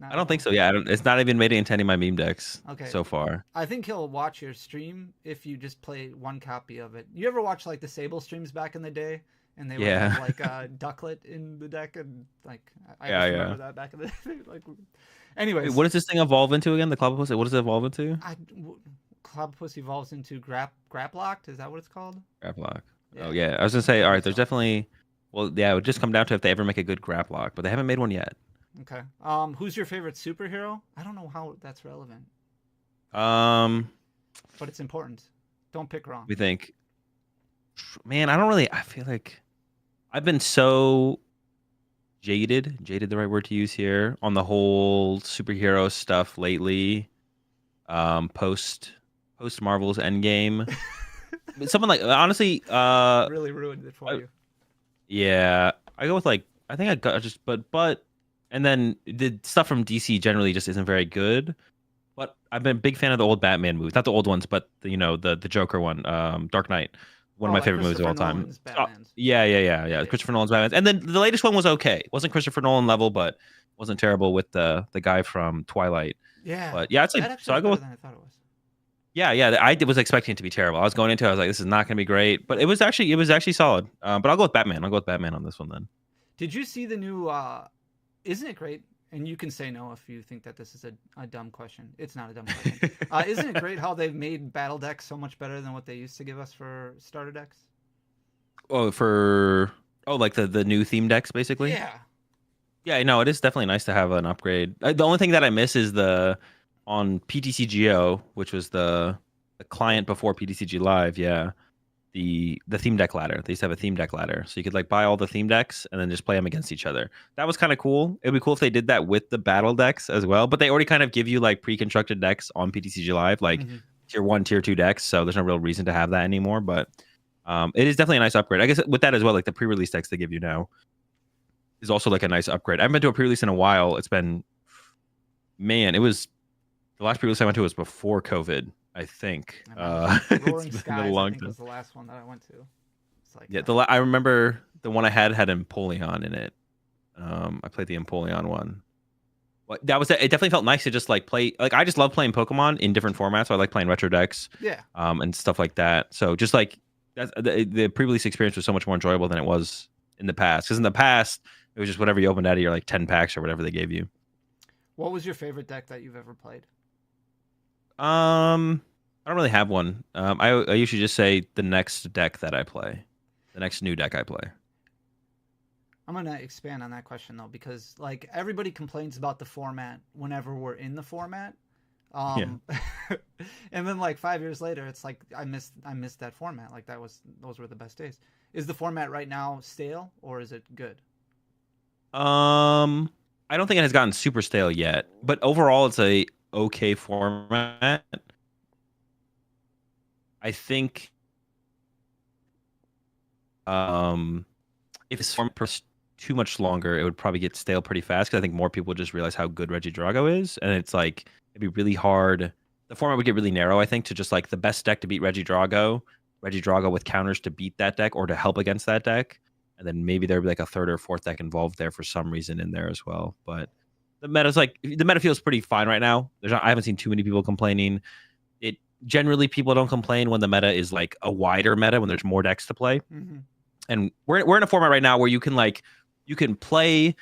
[SPEAKER 1] I don't think so. Yeah, it's not even made it into any of my meme decks so far.
[SPEAKER 2] I think he'll watch your stream if you just play one copy of it. You ever watch like the Sable streams back in the day? And they would have like Ducklet in the deck, and like I remember that back in the day. Like, anyways,
[SPEAKER 1] wait, what does this thing evolve into again? The Clobbopus. What does it evolve into?
[SPEAKER 2] Clobbopus evolves into Graplocked. Is that what it's called?
[SPEAKER 1] Graplock. Yeah. Oh yeah, I was gonna say. All right, there's definitely. Well, yeah, it would just come down to if they ever make a good Graplock, but they haven't made one yet.
[SPEAKER 2] Okay. Who's your favorite superhero? I don't know how that's relevant. But it's important. Don't pick wrong.
[SPEAKER 1] We think. Man, I feel like I've been so jaded the right word to use here, on the whole superhero stuff lately. Post Marvel's Endgame. Someone like, honestly,
[SPEAKER 2] really ruined it for you.
[SPEAKER 1] Yeah, I go with like, I think I got just but and then the stuff from DC generally just isn't very good. But I've been a big fan of the old Batman movies, not the old ones, but the Joker one, Dark Knight. One of my favorite movies of all time. Yeah. Christopher Nolan's Batman. And then the latest one was okay. It wasn't Christopher Nolan level, but wasn't terrible with the guy from Twilight.
[SPEAKER 2] Yeah.
[SPEAKER 1] But yeah, it's like, so I go with.
[SPEAKER 2] Than I thought it was.
[SPEAKER 1] Yeah. I was expecting it to be terrible. I was going into it, I was like, this is not going to be great, but it was actually solid. But I'll go with Batman. I'll go with Batman on this one then.
[SPEAKER 2] Did you see the new? Isn't it great? And you can say no if you think that this is a dumb question. It's not a dumb question. Isn't it great how they've made battle decks so much better than what they used to give us for starter decks?
[SPEAKER 1] Like the new theme decks, basically?
[SPEAKER 2] Yeah.
[SPEAKER 1] Yeah, no, it is definitely nice to have an upgrade. The only thing that I miss is on PTCGO, which was the client before PTCG Live, the theme deck ladder. They used to have a theme deck ladder, so you could like buy all the theme decks and then just play them against each other. That was kind of cool. It'd be cool if they did that with the battle decks as well, but they already kind of give you like pre-constructed decks on PTCG Live, like tier 1, tier 2 decks, so there's no real reason to have that anymore. But it is definitely a nice upgrade. I guess with that as well, like the pre-release decks they give you now is also like a nice upgrade. I haven't been to a pre-release in a while. It's been, man, it was the last pre-release I went to was before COVID. I think.
[SPEAKER 2] I remember
[SPEAKER 1] It's
[SPEAKER 2] Roaring
[SPEAKER 1] been a
[SPEAKER 2] Skies, I
[SPEAKER 1] long
[SPEAKER 2] think,
[SPEAKER 1] time.
[SPEAKER 2] was the last one that I went to. It's like,
[SPEAKER 1] Yeah, I remember the one I had Empoleon in it. I played the Empoleon one. That was it. It definitely felt nice to just like play. Like I just love playing Pokemon in different formats. So I like playing retro decks,
[SPEAKER 2] yeah.
[SPEAKER 1] and stuff like that. So just like that's the pre-release experience was so much more enjoyable than it was in the past. Because in the past it was just whatever you opened out of your like 10 packs or whatever they gave you.
[SPEAKER 2] What was your favorite deck that you've ever played?
[SPEAKER 1] I don't really have one. I usually just say the next deck that I play, the next new deck I play.
[SPEAKER 2] I'm gonna expand on that question though, because like everybody complains about the format whenever we're in the format.
[SPEAKER 1] Yeah.
[SPEAKER 2] And then like 5 years later, it's like I missed that format. Like those were the best days. Is the format right now stale or is it good?
[SPEAKER 1] I don't think it has gotten super stale yet, but overall it's a okay format. I think if this format was too much longer, it would probably get stale pretty fast because I think more people would just realize how good Regidrago is, and it's like it'd be really hard. The format would get really narrow, I think, to just like the best deck to beat Regidrago with counters to beat that deck or to help against that deck, and then maybe there'd be like a third or fourth deck involved there for some reason in there as well. But the meta feels pretty fine right now. I haven't seen too many people complaining. It generally people don't complain when the meta is like a wider meta when there's more decks to play.
[SPEAKER 2] Mm-hmm.
[SPEAKER 1] And we're in a format right now where you can play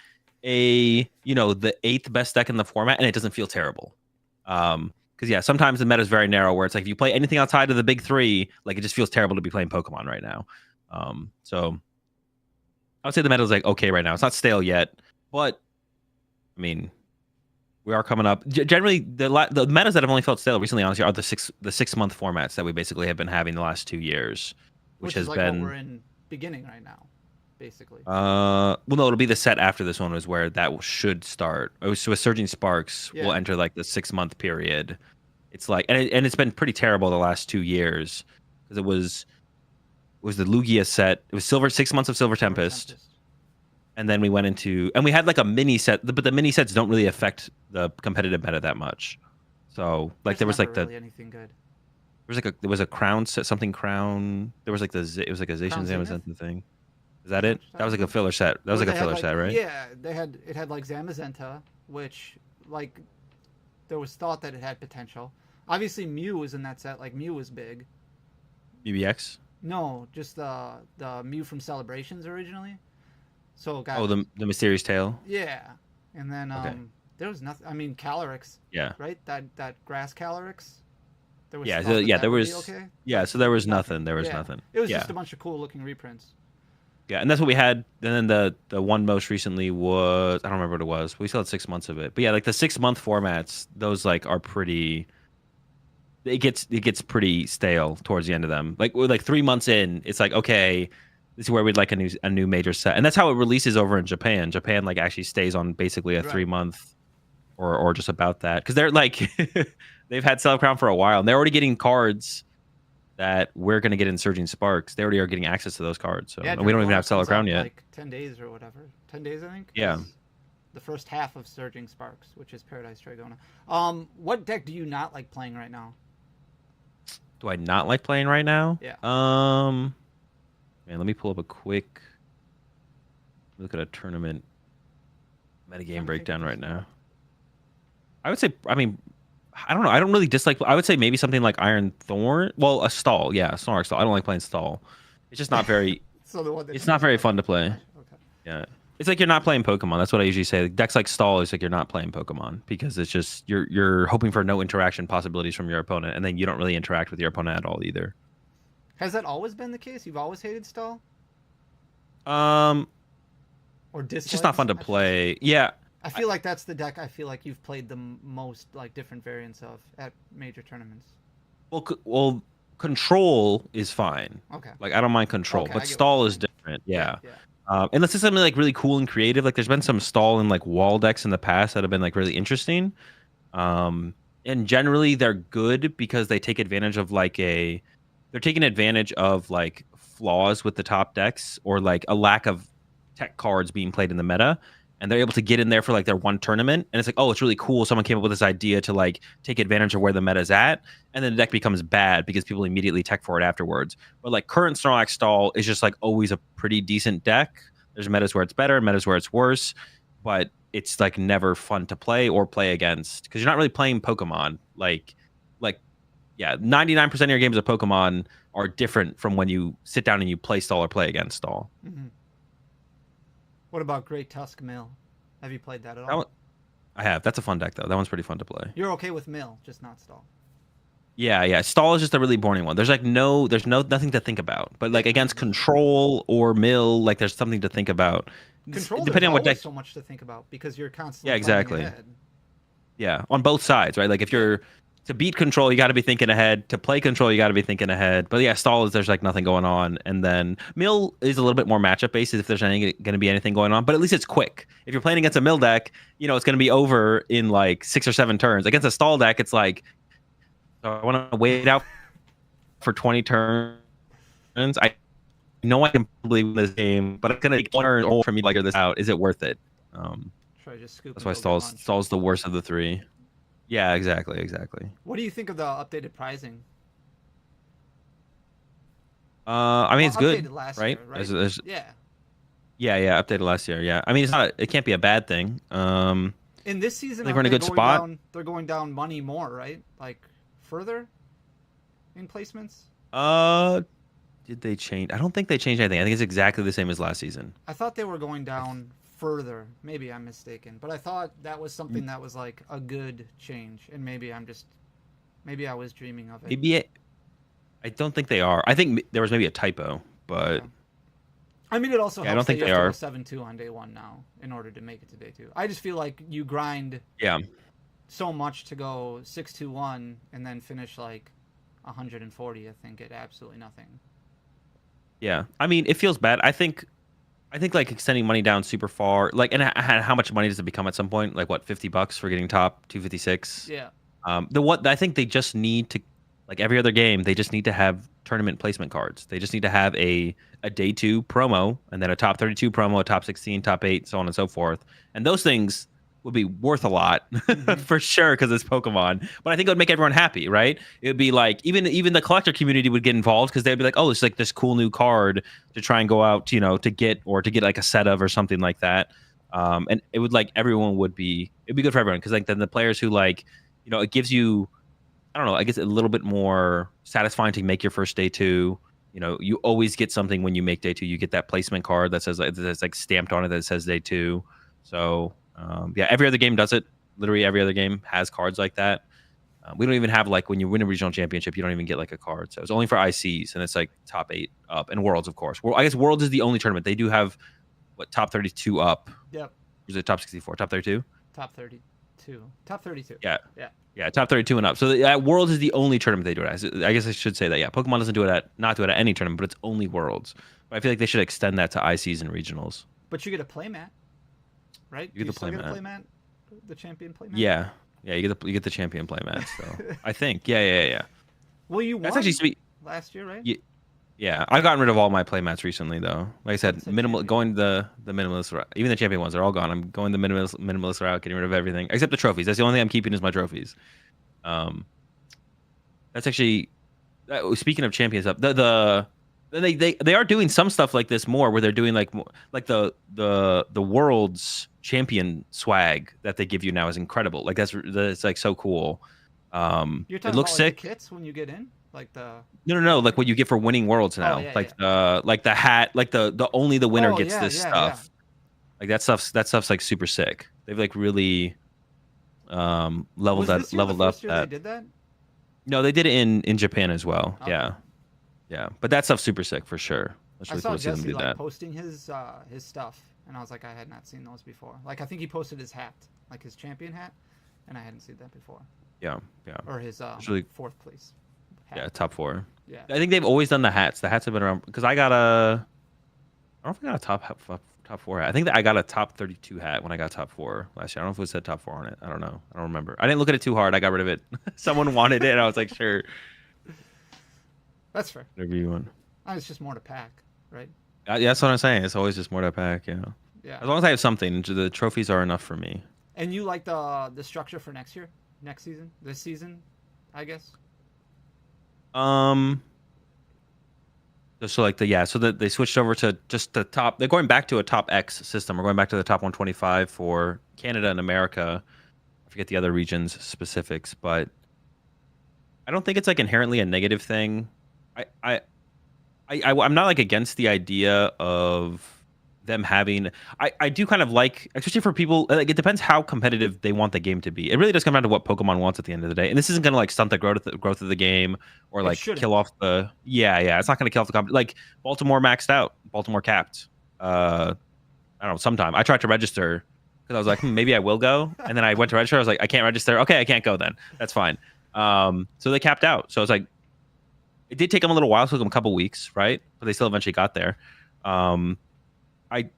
[SPEAKER 1] the 8th best deck in the format and it doesn't feel terrible. Because yeah, sometimes the meta is very narrow where it's like if you play anything outside of the big three, like it just feels terrible to be playing Pokemon right now. So I would say the meta is like okay right now. It's not stale yet, but I mean, we are coming up. Generally, the metas that have only felt stale recently, honestly, are the 6 month formats that we basically have been having the last 2 years, which has
[SPEAKER 2] is like
[SPEAKER 1] been
[SPEAKER 2] what we're in beginning right now, basically.
[SPEAKER 1] Well, no, it'll be the set after this one was where that should start. So with Surging Sparks, we'll enter like the 6 month period. It's like, and it's been pretty terrible the last 2 years because it was the Lugia set. It was 6 months of Silver Tempest. And then we went into, and we had like a mini set, but the mini sets don't really affect the competitive meta that much. So like there was like
[SPEAKER 2] really anything good.
[SPEAKER 1] There was a crown set, something crown. There was like it was like a Zacian Zamazenta thing. Is that it? That was like a filler set. That was like a filler set, right?
[SPEAKER 2] Yeah, it had like Zamazenta, which like there was thought that it had potential. Obviously Mew was in that set. Like Mew was big.
[SPEAKER 1] BBX?
[SPEAKER 2] No, just the Mew from Celebrations originally. So
[SPEAKER 1] the Mysterious Tail.
[SPEAKER 2] Yeah, and then there was nothing. I mean, Calyrex.
[SPEAKER 1] Yeah.
[SPEAKER 2] Right. That grass Calyrex.
[SPEAKER 1] There was there was
[SPEAKER 2] okay,
[SPEAKER 1] so there was nothing. There was nothing.
[SPEAKER 2] It was just a bunch of cool looking reprints.
[SPEAKER 1] Yeah, and that's what we had. And then the one most recently was I don't remember what it was. But we still had 6 months of it. But yeah, like the 6 month formats, those like are pretty. It gets pretty stale towards the end of them. Like we're like 3 months in, it's like okay, this is where we'd like a new major set, and that's how it releases over in Japan. Japan like actually stays on basically a 3 month, or just about that because they're like they've had Cell Crown for a while and they're already getting cards that we're gonna get in Surging Sparks. They already are getting access to those cards, so and we don't even have Cell Crown yet.
[SPEAKER 2] Like 10 days or whatever. 10 days, I think.
[SPEAKER 1] Yeah.
[SPEAKER 2] The first half of Surging Sparks, which is Paradise Trigona. What deck do you not like playing right now?
[SPEAKER 1] Do I not like playing right now?
[SPEAKER 2] Yeah.
[SPEAKER 1] Man, let me pull up a quick look at a tournament metagame breakdown right now. I would say, I mean, I don't know. I don't really dislike. I would say maybe something like Iron Thorn. Well, a stall, yeah, Snorlax stall. I don't like playing stall. It's just not very. It's not very fun to play.
[SPEAKER 2] Okay.
[SPEAKER 1] Yeah, it's like you're not playing Pokemon. That's what I usually say. Like, decks like stall is like you're not playing Pokemon because it's just you're hoping for no interaction possibilities from your opponent, and then you don't really interact with your opponent at all either.
[SPEAKER 2] Has that always been the case? You've always hated stall?
[SPEAKER 1] Or
[SPEAKER 2] dislikes?
[SPEAKER 1] It's just not fun to play. Yeah.
[SPEAKER 2] I feel like that's the deck I feel like you've played the most like different variants of at major tournaments.
[SPEAKER 1] Well, control is fine.
[SPEAKER 2] Okay.
[SPEAKER 1] Like I don't mind control, but stall is different. Yeah. Unless it's something like really cool and creative. Like there's been some stall and like wall decks in the past that have been like really interesting. And generally they're good because they take advantage of they're taking advantage of like flaws with the top decks or like a lack of tech cards being played in the meta. and they're able to get in there for like their one tournament, and it's like, oh, it's really cool. Someone came up with this idea to like take advantage of where the meta's at, and then the deck becomes bad because people immediately tech for it afterwards. But like current Snorlax stall is just like always a pretty decent deck. There's metas where it's better, metas where it's worse, but it's like never fun to play or play against because you're not really playing Pokemon. Like, yeah, 99% of your games of Pokemon are different from when you sit down and you play stall or play against stall.
[SPEAKER 2] Mm-hmm. What about Great Tusk Mill? Have you played that at all?
[SPEAKER 1] I have. That's a fun deck though. That one's pretty fun to play.
[SPEAKER 2] You're okay with Mill, just not stall.
[SPEAKER 1] Yeah. Stall is just a really boring one. There's nothing to think about. But like against control or mill, like there's something to think about.
[SPEAKER 2] Control,
[SPEAKER 1] depending on what deck.
[SPEAKER 2] So much to think about because you're constantly.
[SPEAKER 1] Yeah, exactly.
[SPEAKER 2] Ahead.
[SPEAKER 1] Yeah, on both sides, right? Like if you're to beat control, you got to be thinking ahead. To play control, you got to be thinking ahead. But yeah, stall is there's like nothing going on, and then mill is a little bit more matchup based if there's going to be anything going on. But at least it's quick. If you're playing against a mill deck, you know it's going to be over in like 6 or 7 turns. Against a stall deck, it's like, so I want to wait out for 20 turns. I know I can probably win this game, but it's going to take 1 turn for me to figure this out. Is it worth it? That's why stall's the worst of the 3. Yeah, exactly.
[SPEAKER 2] What do you think of the updated pricing?
[SPEAKER 1] I mean, it's good, right?
[SPEAKER 2] Year, right?
[SPEAKER 1] Yeah, updated last year. Yeah, I mean, it can't be a bad thing.
[SPEAKER 2] In this season,
[SPEAKER 1] I think we're in a good spot.
[SPEAKER 2] They're going down money more, right? Like further in placements.
[SPEAKER 1] Did they change? I don't think they changed anything. I think it's exactly the same as last season.
[SPEAKER 2] I thought they were going down further. Maybe I'm mistaken, but I thought that was something that was like a good change, and maybe I was dreaming of it.
[SPEAKER 1] Maybe I don't think they are. I think there was maybe a typo, but
[SPEAKER 2] I mean, it also helps
[SPEAKER 1] I don't think
[SPEAKER 2] that
[SPEAKER 1] they
[SPEAKER 2] you
[SPEAKER 1] are.
[SPEAKER 2] have to go 7-2 on day 1 now in order to make it to day 2. I just feel like you grind so much to go 6-2-1 and then finish like 140. I think at absolutely nothing.
[SPEAKER 1] Yeah, I mean, it feels bad. I think like extending money down super far, like, and how much money does it become at some point? Like what, $50 for getting top 256?
[SPEAKER 2] Yeah.
[SPEAKER 1] I think they just need to, like every other game, they just need to have tournament placement cards. They just need to have a day 2 promo, and then a top 32 promo, a top 16, top 8, so on and so forth. And those things would be worth a lot for sure because it's Pokemon. But I think it would make everyone happy, right? It would be like even the collector community would get involved because they'd be like, oh, it's like this cool new card to try and go out, to get like a set of or something like that. And it would like it'd be good for everyone because like then the players who like, it gives you, I don't know, I guess a little bit more satisfying to make your first day 2. You always get something when you make day 2. You get that placement card that says that's like stamped on it that says day 2. So every other game does it. Literally every other game has cards like that. We don't even have like when you win a regional championship, you don't even get like a card. So it's only for ICs, and it's like top 8 up, and Worlds, of course. Well, I guess Worlds is the only tournament they do have. What, top 32 up? Yep. Or is it top 64? Top 32?
[SPEAKER 2] Top 32. Top 32.
[SPEAKER 1] Yeah, top 32 and up. So Worlds is the only tournament they do it at. I guess I should say that. Yeah, Pokemon doesn't do it at any tournament, but it's only Worlds. But I feel like they should extend that to ICs and regionals.
[SPEAKER 2] But you get a playmat. Right?
[SPEAKER 1] You get the playmat.
[SPEAKER 2] The champion playmat?
[SPEAKER 1] Yeah, you get the champion playmat. So I think, yeah.
[SPEAKER 2] Well, you won.
[SPEAKER 1] That's actually sweet.
[SPEAKER 2] Last year, right?
[SPEAKER 1] Yeah. I've gotten rid of all my playmats recently, though. Like I said, going the minimalist route. Even the champion ones are all gone. I'm going the minimalist route, getting rid of everything except the trophies. That's the only thing I'm keeping is my trophies. That's actually speaking of champions up. They are doing some stuff like this more, where they're doing like the world's champion swag that they give you now is incredible. Like that's like so cool.
[SPEAKER 2] You're talking
[SPEAKER 1] it looks
[SPEAKER 2] about,
[SPEAKER 1] sick.
[SPEAKER 2] Like, the kits when you get in, like the
[SPEAKER 1] no, like what you get for winning worlds now. Like the hat, like the only the winner gets this stuff. Like that stuff's like super sick. They've like really leveled up that.
[SPEAKER 2] They did that?
[SPEAKER 1] No, they did it in Japan as well. Okay. Yeah, but that stuff's super sick for sure.
[SPEAKER 2] I saw Jesse like posting his stuff, and I was like, I had not seen those before. Like I think he posted his hat, like his champion hat, and I hadn't seen that before.
[SPEAKER 1] Yeah.
[SPEAKER 2] Or his
[SPEAKER 1] really,
[SPEAKER 2] 4th place hat.
[SPEAKER 1] Yeah, top 4.
[SPEAKER 2] Yeah.
[SPEAKER 1] I think they've always done the hats. The hats have been around because I don't know if I got a top 4 hat. I think that I got a top 32 hat when I got top 4 last year. I don't know if it said top 4 on it. I don't know. I don't remember. I didn't look at it too hard. I got rid of it. Someone wanted it, and I was like, sure.
[SPEAKER 2] That's fair.
[SPEAKER 1] Whatever you want.
[SPEAKER 2] It's just more to pack, right?
[SPEAKER 1] Yeah, that's what I'm saying. It's always just more to pack. Yeah.
[SPEAKER 2] Yeah.
[SPEAKER 1] As long as I have something, the trophies are enough for me.
[SPEAKER 2] And you like the structure for next season, this season, I guess.
[SPEAKER 1] Um, so like so that they switched over to just the top. They're going back to a top X system. We're going back to the top 125 for Canada and America. I forget the other regions specifics, but I don't think it's like inherently a negative thing. I, I, I'm not like against the idea of them having. I do kind of like, especially for people. Like it depends how competitive they want the game to be. It really does come down to what Pokemon wants at the end of the day. And this isn't going to like stunt the growth of the game or
[SPEAKER 2] It
[SPEAKER 1] like
[SPEAKER 2] shouldn't.
[SPEAKER 1] kill off the. Yeah. It's not going to kill off the like Baltimore maxed out, Baltimore capped. I don't know. Sometime I tried to register because I was like, maybe I will go, and then I went to register. I was like, I can't register. Okay, I can't go then. That's fine. So they capped out. So it's like it did take them a little while. So it took them a couple weeks, right? But they still eventually got there. I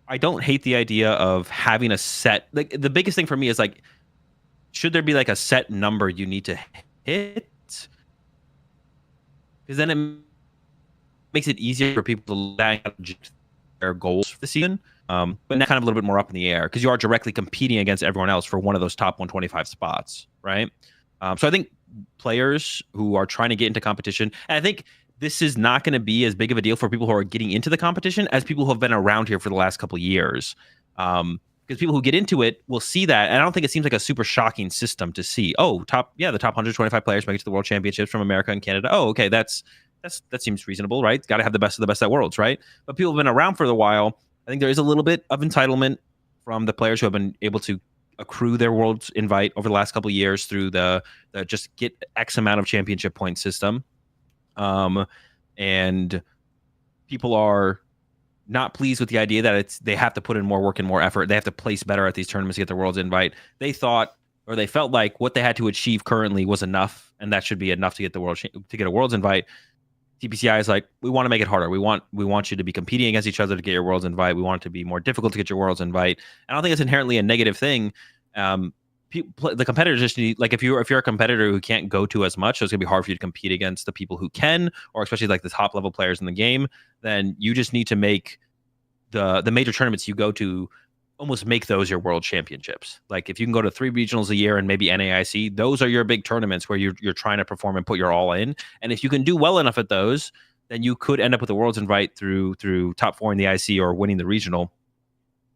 [SPEAKER 1] I don't hate the idea of having a set. Like the biggest thing for me is like, should there be like a set number you need to hit? Because then it makes it easier for people to bang out their goals for the season. But now kind of a little bit more up in the air because you are directly competing against everyone else for one of those top 125 spots, right? So I think players who are trying to get into competition, and I think this is not going to be as big of a deal for people who are getting into the competition as people who have been around here for the last couple of years. Because people who get into it will see that, and I don't think it seems like a super shocking system to see. Oh, the top 125 players make it to the World Championships from America and Canada. Oh, okay, that seems reasonable, right? Got to have the best of the best at Worlds, right? But people have been around for a while. I think there is a little bit of entitlement from the players who have been able to accrue their Worlds invite over the last couple of years through the just get X amount of championship point system. And people are not pleased with the idea that they have to put in more work and more effort. They have to place better at these tournaments to get their Worlds invite. They thought, or they felt like what they had to achieve currently was enough, and that should be enough to get to get a Worlds invite. TPCI is like, we want to make it harder. We want you to be competing against each other to get your Worlds invite. We want it to be more difficult to get your Worlds invite. I don't think it's inherently a negative thing. The competitors just need, like, if you're a competitor who can't go to as much, so it's gonna be hard for you to compete against the people who can, or especially like the top level players in the game. Then you just need to make the major tournaments you go to almost make those your world championships. Like if you can go to 3 regionals a year and maybe NAIC, those are your big tournaments where you're trying to perform and put your all in. And if you can do well enough at those, then you could end up with a Worlds invite through top 4 in the IC or winning the regional.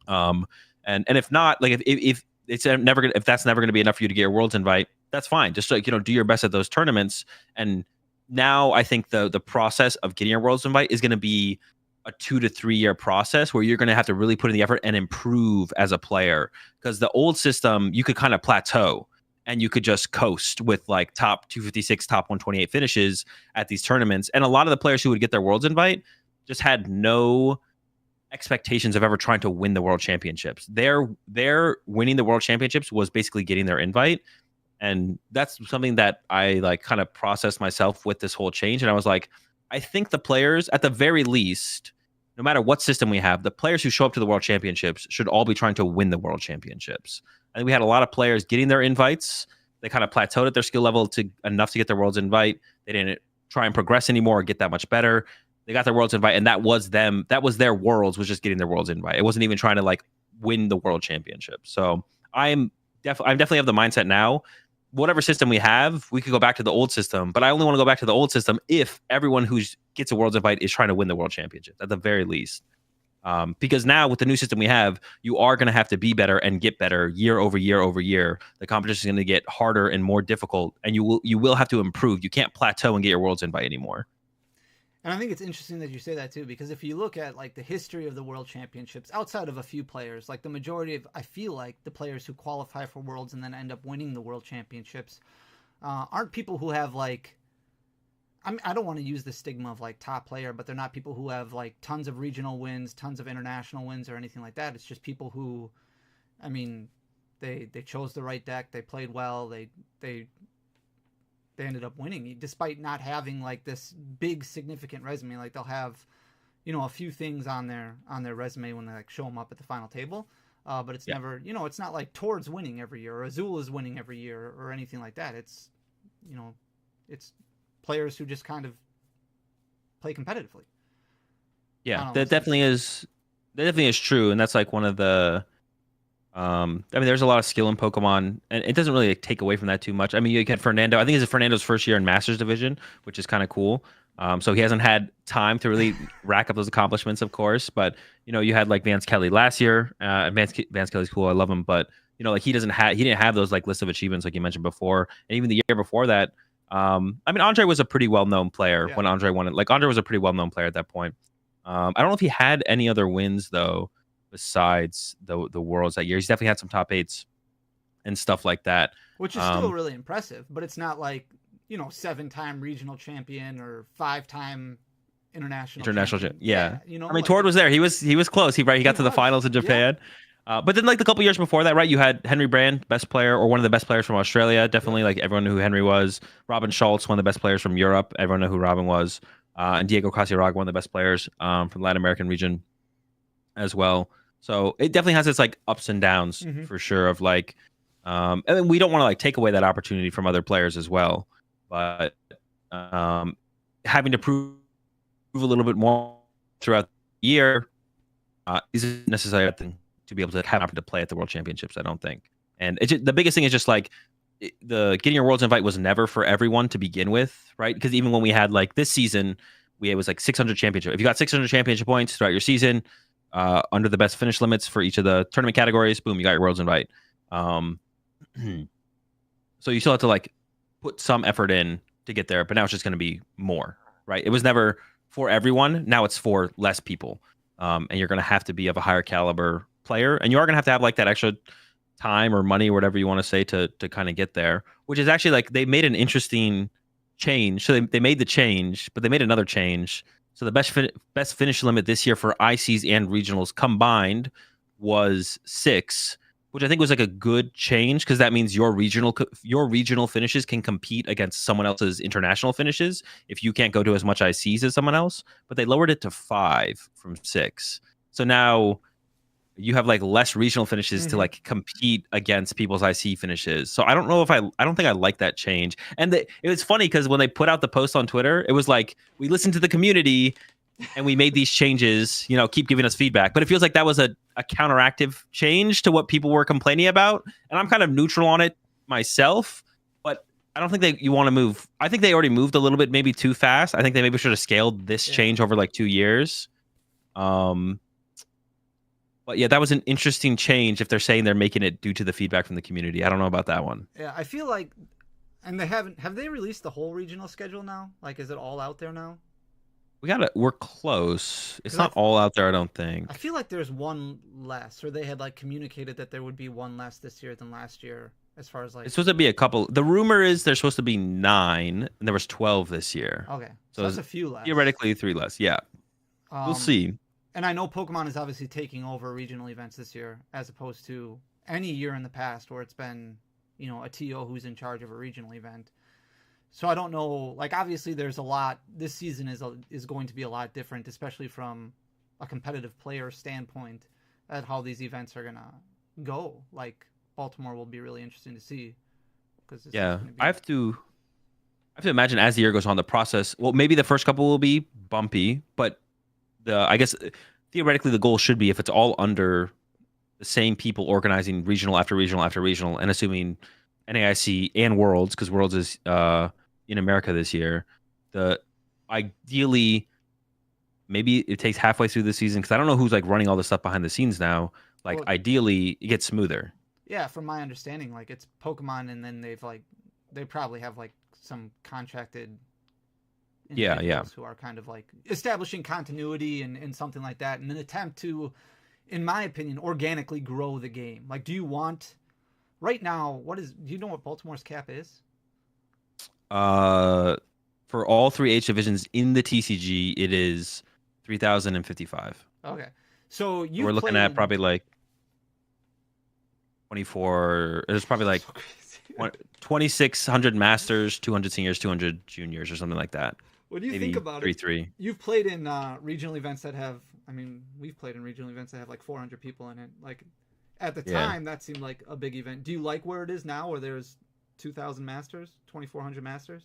[SPEAKER 1] And if not, like if that's never gonna be enough for you to get your Worlds invite, that's fine. Just like, do your best at those tournaments. And now I think the process of getting your Worlds invite is gonna be a 2 to 3 year process where you're going to have to really put in the effort and improve as a player. Because the old system, you could kind of plateau and you could just coast with like top 256, top 128 finishes at these tournaments. And a lot of the players who would get their Worlds invite just had no expectations of ever trying to win the World Championships. Their winning the World Championships was basically getting their invite. And that's something that I like kind of processed myself with this whole change. And I was like, I think the players, at the very least, no matter what system we have, the players who show up to the World Championships should all be trying to win the World Championships. I think we had a lot of players getting their invites. They kind of plateaued at their skill level enough to get their Worlds invite. They didn't try and progress anymore or get that much better. They got their Worlds invite, and that was them. That was their Worlds, was just getting their Worlds invite. It wasn't even trying to like win the World Championship. So I'm definitely of the mindset now, whatever system we have, we could go back to the old system, but I only want to go back to the old system if everyone who gets a Worlds invite is trying to win the World Championship at the very least. Because now with the new system we have, you are going to have to be better and get better year over year over year. The competition is going to get harder and more difficult, and you will have to improve. You can't plateau and get your Worlds invite anymore.
[SPEAKER 2] And I think it's interesting that you say that too, because if you look at like the history of the World Championships, outside of a few players, like the majority of, I feel like the players who qualify for Worlds and then end up winning the World Championships aren't people who have like, I don't want to use the stigma of like top player, but they're not people who have like tons of regional wins, tons of international wins or anything like that. It's just people who, I mean, they chose the right deck, they played well, they ended up winning despite not having like this big significant resume. Like they'll have, a few things on their resume when they like show them up at the final table. But it's never, it's not like Tord's winning every year or Azul is winning every year or anything like that. It's, it's players who just kind of play competitively.
[SPEAKER 1] Yeah, that definitely is. that definitely is true, and that's like one of the. I mean, there's a lot of skill in Pokemon, and it doesn't really like, take away from that too much. I mean, you get Fernando. I think it's Fernando's first year in Masters Division, which is kind of cool. So he hasn't had time to really rack up those accomplishments, of course. But you had like Vance Kelly last year. Vance Kelly's cool. I love him, but like he didn't have those like list of achievements like you mentioned before, and even the year before that. I mean, Andre was a pretty well known player when Andre won it. Like Andre was a pretty well known player at that point. I don't know if he had any other wins though besides the Worlds that year. He's definitely had some top eights and stuff like that,
[SPEAKER 2] which is still really impressive. But it's not like 7-time regional champion or 5-time international champion.
[SPEAKER 1] Yeah. I mean, Tord was there. He was close. He got to the finals in Japan. Yeah. But then like the couple years before that, right? You had Henry Brand, best player or one of the best players from Australia. Definitely, like everyone knew who Henry was. Robin Schultz, one of the best players from Europe. Everyone knew who Robin was. And Diego Casiraga, one of the best players from the Latin American region as well. So it definitely has its like ups and downs for sure. Of like, and we don't want to like take away that opportunity from other players as well. But having to prove a little bit more throughout the year isn't necessarily a thing to be able to have an opportunity to play at the World Championships. I don't think. And the biggest thing is just like the getting your Worlds invite was never for everyone to begin with, right? Because even when we had like this season, it was like 600 championship. If you got 600 championship points throughout your season, under the best finish limits for each of the tournament categories, boom, you got your Worlds invite. So you still have to like put some effort in to get there, but now it's just going to be more, right? It was never for everyone. Now it's for less people. And you're going to have to be of a higher caliber player, and you are going to have like that extra time or money or whatever you want to say to kind of get there, which is actually like they made an interesting change. So they made the change, but they made another change. So the best finish limit this year for ICs and regionals combined was 6, which I think was like a good change because that means your regional finishes can compete against someone else's international finishes if you can't go to as much ICs as someone else. But they lowered it to 5 from 6. So now you have like less regional finishes to like compete against people's IC finishes. So I don't know if I don't think I like that change. And it was funny because when they put out the post on Twitter, it was like, we listened to the community and we made these changes, keep giving us feedback. But it feels like that was a counteractive change to what people were complaining about. And I'm kind of neutral on it myself, but I don't think you want to move. I think they already moved a little bit, maybe too fast. I think they maybe should have scaled this change over like 2 years. But yeah, that was an interesting change if they're saying they're making it due to the feedback from the community. I don't know about that one.
[SPEAKER 2] Yeah, I feel like, and have they released the whole regional schedule now? Like, is it all out there now?
[SPEAKER 1] We're close. It's not all out there, I don't think.
[SPEAKER 2] I feel like there's one less, or they had like communicated that there would be one less this year than last year, as far as like.
[SPEAKER 1] It's supposed to be a couple. The rumor is there's supposed to be 9, and there was 12 this year.
[SPEAKER 2] Okay, so that's a few less.
[SPEAKER 1] Theoretically, 3 less. Yeah, we'll see.
[SPEAKER 2] And I know Pokemon is obviously taking over regional events this year, as opposed to any year in the past where it's been, a TO who's in charge of a regional event. So I don't know. Like, obviously, there's a lot. This season is going to be a lot different, especially from a competitive player standpoint, at how these events are gonna go. Like, Baltimore will be really interesting to see.
[SPEAKER 1] I have to imagine as the year goes on, the process. Well, maybe the first couple will be bumpy, but I guess theoretically the goal should be if it's all under the same people organizing regional after regional after regional, and assuming NAIC and Worlds, because Worlds is in America this year. Ideally, maybe it takes halfway through the season, because I don't know who's like running all this stuff behind the scenes now. Like, ideally, it gets smoother.
[SPEAKER 2] Yeah, from my understanding, like it's Pokemon, and then they probably have like some contracted individuals who are kind of like establishing continuity and something like that, in an attempt to, in my opinion, organically grow the game. Like, do you want right now? Do you know what Baltimore's cap is?
[SPEAKER 1] For all 3 H divisions in the TCG, it is 3,055.
[SPEAKER 2] Okay, so
[SPEAKER 1] we're looking at probably like 24. There's probably like 2,600 masters, 200 seniors, 200 juniors, or something like that.
[SPEAKER 2] What do you think about
[SPEAKER 1] 3-3.
[SPEAKER 2] it? You've played in regional events that have, we've played in regional events that have like 400 people in it. Like, at the time, that seemed like a big event. Do you like where it is now, where there's 2,000 masters, 2,400 masters?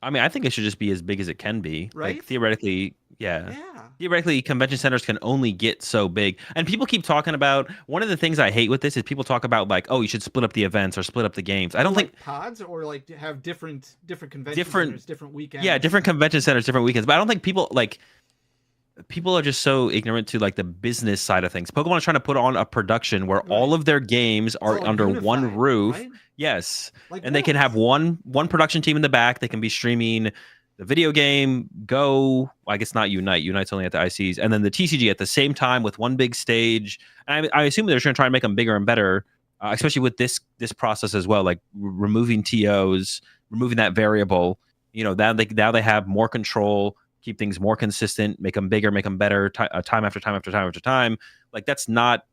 [SPEAKER 1] I mean, I think it should just be as big as it can be.
[SPEAKER 2] right?
[SPEAKER 1] Like theoretically, yeah.
[SPEAKER 2] Yeah.
[SPEAKER 1] Theoretically, convention centers can only get so big. And people keep talking about one of the things I hate with this is people talk about like, oh, you should split up the events or split up the games. I
[SPEAKER 2] Or
[SPEAKER 1] don't think
[SPEAKER 2] like pods, or like have different convention
[SPEAKER 1] different
[SPEAKER 2] centers, different
[SPEAKER 1] yeah,
[SPEAKER 2] weekends.
[SPEAKER 1] different convention centers, different weekends. But I don't think people are just so ignorant to like the business side of things. Pokemon is trying to put on a production where
[SPEAKER 2] Right.
[SPEAKER 1] all of their games
[SPEAKER 2] It's
[SPEAKER 1] are
[SPEAKER 2] all
[SPEAKER 1] under one
[SPEAKER 2] unified,
[SPEAKER 1] roof.
[SPEAKER 2] right?
[SPEAKER 1] Yes.
[SPEAKER 2] Like
[SPEAKER 1] And they can have one production team in the back. They can be streaming the video game, Go, well, I guess not Unite. Unite's only at the ICs, and then the TCG at the same time with one big stage. And I assume they're going to try and make them bigger and better, especially with this process as well, like removing TOs, removing that variable. You know, now they have more control, keep things more consistent, make them bigger, make them better, time after time after time after time. Like that's not.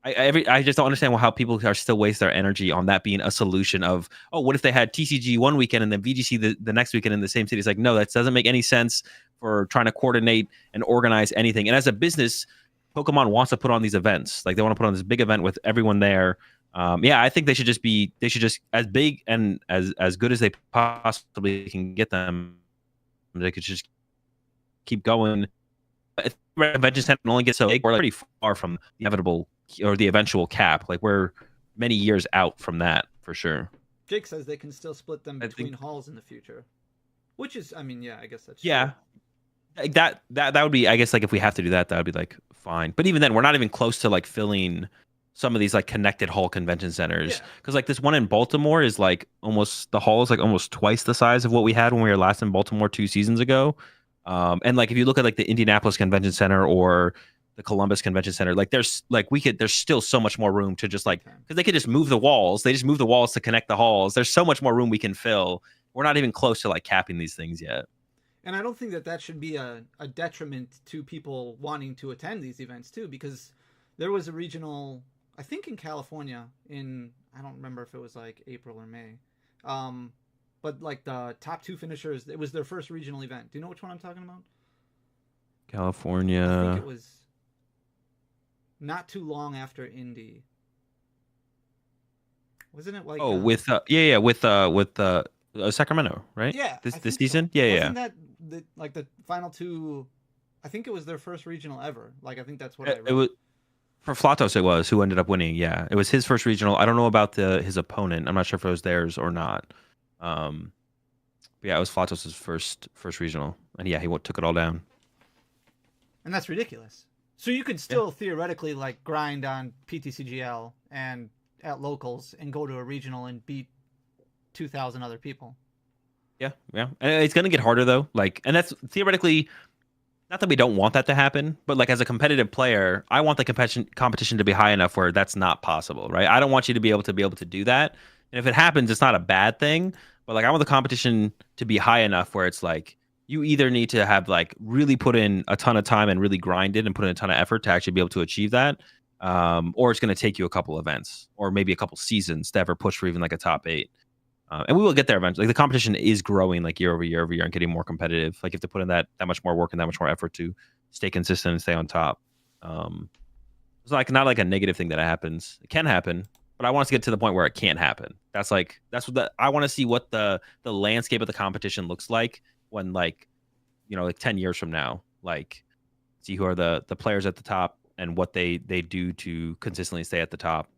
[SPEAKER 1] I just don't understand how people are still waste their energy on that being a solution of, oh, what if they had TCG one weekend and then VGC the next weekend in the same city? It's like, no, that doesn't make any sense for trying to coordinate and organize anything. And as a business, Pokemon wants to put on these events. Like they want to put on this big event with everyone there. Yeah, I think they should just as big and as good as they possibly can get them. They could just keep going. Convention center only gets so big. We're pretty far from the inevitable or the eventual cap. Like we're many years out from that for sure.
[SPEAKER 2] Jake says they can still split them between halls in the future, which is, I mean, yeah, I guess that's
[SPEAKER 1] yeah.
[SPEAKER 2] True.
[SPEAKER 1] That would be, I guess, like if we have to do that, that would be like fine. But even then, we're not even close to like filling some of these like connected hall convention centers, because like this one in Baltimore is like almost, the hall is like almost twice the size of what we had when we were last in Baltimore 2 seasons ago. And like if you look at like the Indianapolis Convention Center or the Columbus Convention Center, like there's still so much more room to just like, because they could just move the walls. They just move the walls to connect the halls. There's so much more room we can fill. We're not even close to like capping these things yet.
[SPEAKER 2] And I don't think that should be a detriment to people wanting to attend these events too, because there was a regional, I think in California I don't remember if it was like April or May. But like the top 2 finishers, it was their first regional event. Do you know which one I'm talking about?
[SPEAKER 1] California.
[SPEAKER 2] I think it was not too long after Indy. Wasn't it like?
[SPEAKER 1] Oh, with Sacramento, right?
[SPEAKER 2] Yeah,
[SPEAKER 1] this season. So. Yeah,
[SPEAKER 2] Wasn't that like the final 2? I think it was their first regional ever. Like I think that's what I read.
[SPEAKER 1] It was for Flatos. It was who ended up winning. Yeah, it was his first regional. I don't know about his opponent. I'm not sure if it was theirs or not. But yeah, it was Flatos' first regional, and yeah, he took it all down.
[SPEAKER 2] And that's ridiculous. So you could still theoretically like grind on PTCGL and at locals and go to a regional and beat 2,000 other people.
[SPEAKER 1] Yeah. And it's gonna get harder though. Like, and that's theoretically, not that we don't want that to happen, but like as a competitive player, I want the competition to be high enough where that's not possible, right? I don't want you to be able to do that. And if it happens, it's not a bad thing. But like I want the competition to be high enough where it's like you either need to have like really put in a ton of time and really grind it and put in a ton of effort to actually be able to achieve that, or it's going to take you a couple events or maybe a couple seasons to ever push for even like a top 8. And we will get there eventually. Like the competition is growing like year over year and getting more competitive. Like you have to put in that much more work and that much more effort to stay consistent and stay on top. It's like not like a negative thing that happens. It can happen, but I want us to get to the point where it can't happen. That's what I want to see what the landscape of the competition looks like when like 10 years from now, like see who are the players at the top and what they do to consistently stay at the top.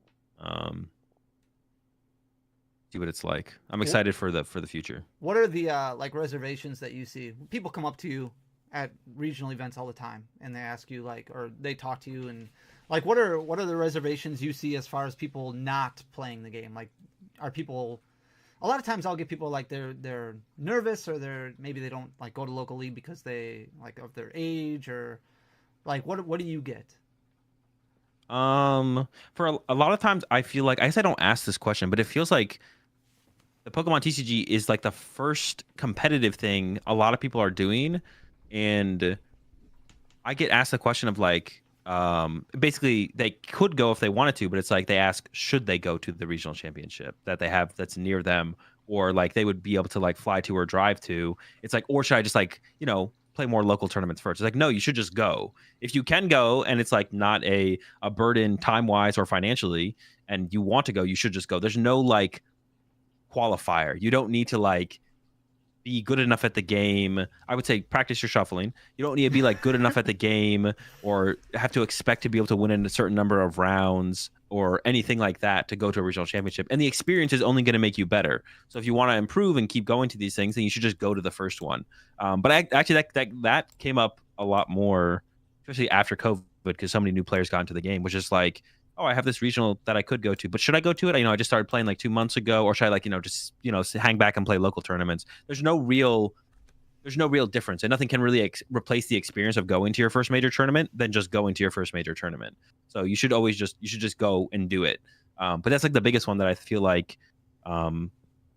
[SPEAKER 1] See what it's like. I'm excited for the future.
[SPEAKER 2] What are the like reservations that you see? People come up to you at regional events all the time and they ask you like, or they talk to you and like, what are the reservations you see as far as people not playing the game? Like, are people? A lot of times I'll get people like they're nervous or maybe they don't like go to local league because they like of their age or like what do you get?
[SPEAKER 1] For a lot of times I feel like, I guess I don't ask this question, but it feels like the Pokemon TCG is like the first competitive thing a lot of people are doing, and I get asked the question of like, basically they could go if they wanted to, but it's like they ask, should they go to the regional championship that they have that's near them, or like they would be able to like fly to or drive to. It's like, or should I just like, play more local tournaments first? It's like, no, you should just go. If you can go and it's like not a burden time wise or financially, and you want to go, you should just go. There's no like qualifier. You don't need to like be good enough at the game. I would say practice your shuffling. You don't need to be like good enough at the game or have to expect to be able to win in a certain number of rounds or anything like that to go to a regional championship. And the experience is only going to make you better. So if you want to improve and keep going to these things, then you should just go to the first one. But actually, that came up a lot more, especially after COVID, because so many new players got into the game, which is like, oh, I have this regional that I could go to, but should I go to it? I just started playing like 2 months ago, or should I just hang back and play local tournaments? There's no real difference, and nothing can really replace the experience of going to your first major tournament than just going to your first major tournament. So you should just go and do it. But that's like the biggest one that I feel like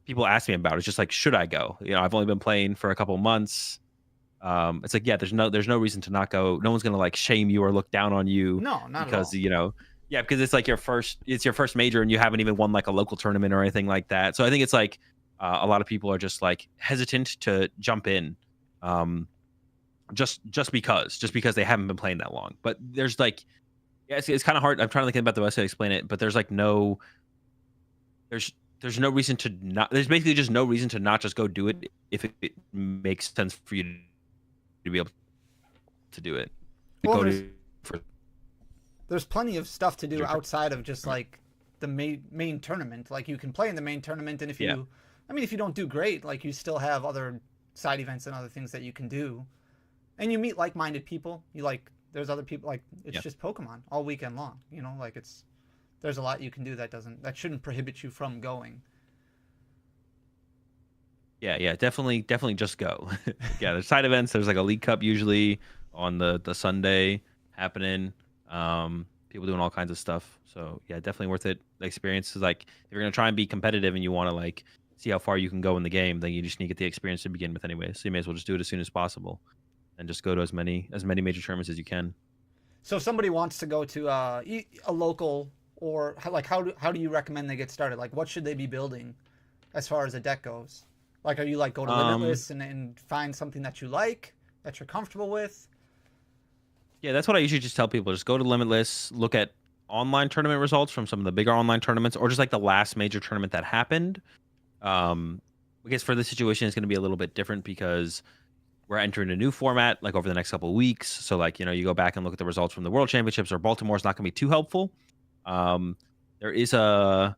[SPEAKER 1] people ask me about. It's just like, should I go? I've only been playing for a couple months. It's like, yeah, there's no reason to not go. No one's gonna like shame you or look down on you.
[SPEAKER 2] No, not
[SPEAKER 1] because
[SPEAKER 2] at all.
[SPEAKER 1] yeah, because it's like your first major and you haven't even won like a local tournament or anything like that. So I think it's like a lot of people are just like hesitant to jump in, just because they haven't been playing that long. But there's like, yeah, it's kind of hard. I'm trying to think about the best way to explain it, but there's like there's no reason to not. There's basically just no reason to not just go do it if it makes sense for you to be able to do it.
[SPEAKER 2] Well, there's plenty of stuff to do outside of just like the main tournament. Like you can play in the main tournament, and if you don't do great, like you still have other side events and other things that you can do, and you meet like-minded people. There's other people, like it's just Pokemon all weekend long. There's a lot you can do that shouldn't prohibit you from going.
[SPEAKER 1] Yeah, definitely just go. Yeah, there's side events. There's like a League Cup usually on the Sunday happening. People doing all kinds of stuff. So yeah, definitely worth it. The experience is like, if you're gonna try and be competitive and you want to like see how far you can go in the game, then you just need to get the experience to begin with anyway. So you may as well just do it as soon as possible, and just go to as many major tournaments as you can.
[SPEAKER 2] So if somebody wants to go to a local, or like how do you recommend they get started? Like what should they be building as far as a deck goes? Like, are you like go to Limitless and find something that you like, that you're comfortable with?
[SPEAKER 1] Yeah, that's what I usually just tell people. Just go to Limitless, look at online tournament results from some of the bigger online tournaments, or just like the last major tournament that happened. I guess for this situation, it's going to be a little bit different because we're entering a new format like over the next couple of weeks. So like, you go back and look at the results from the World Championships or Baltimore is not going to be too helpful. There is a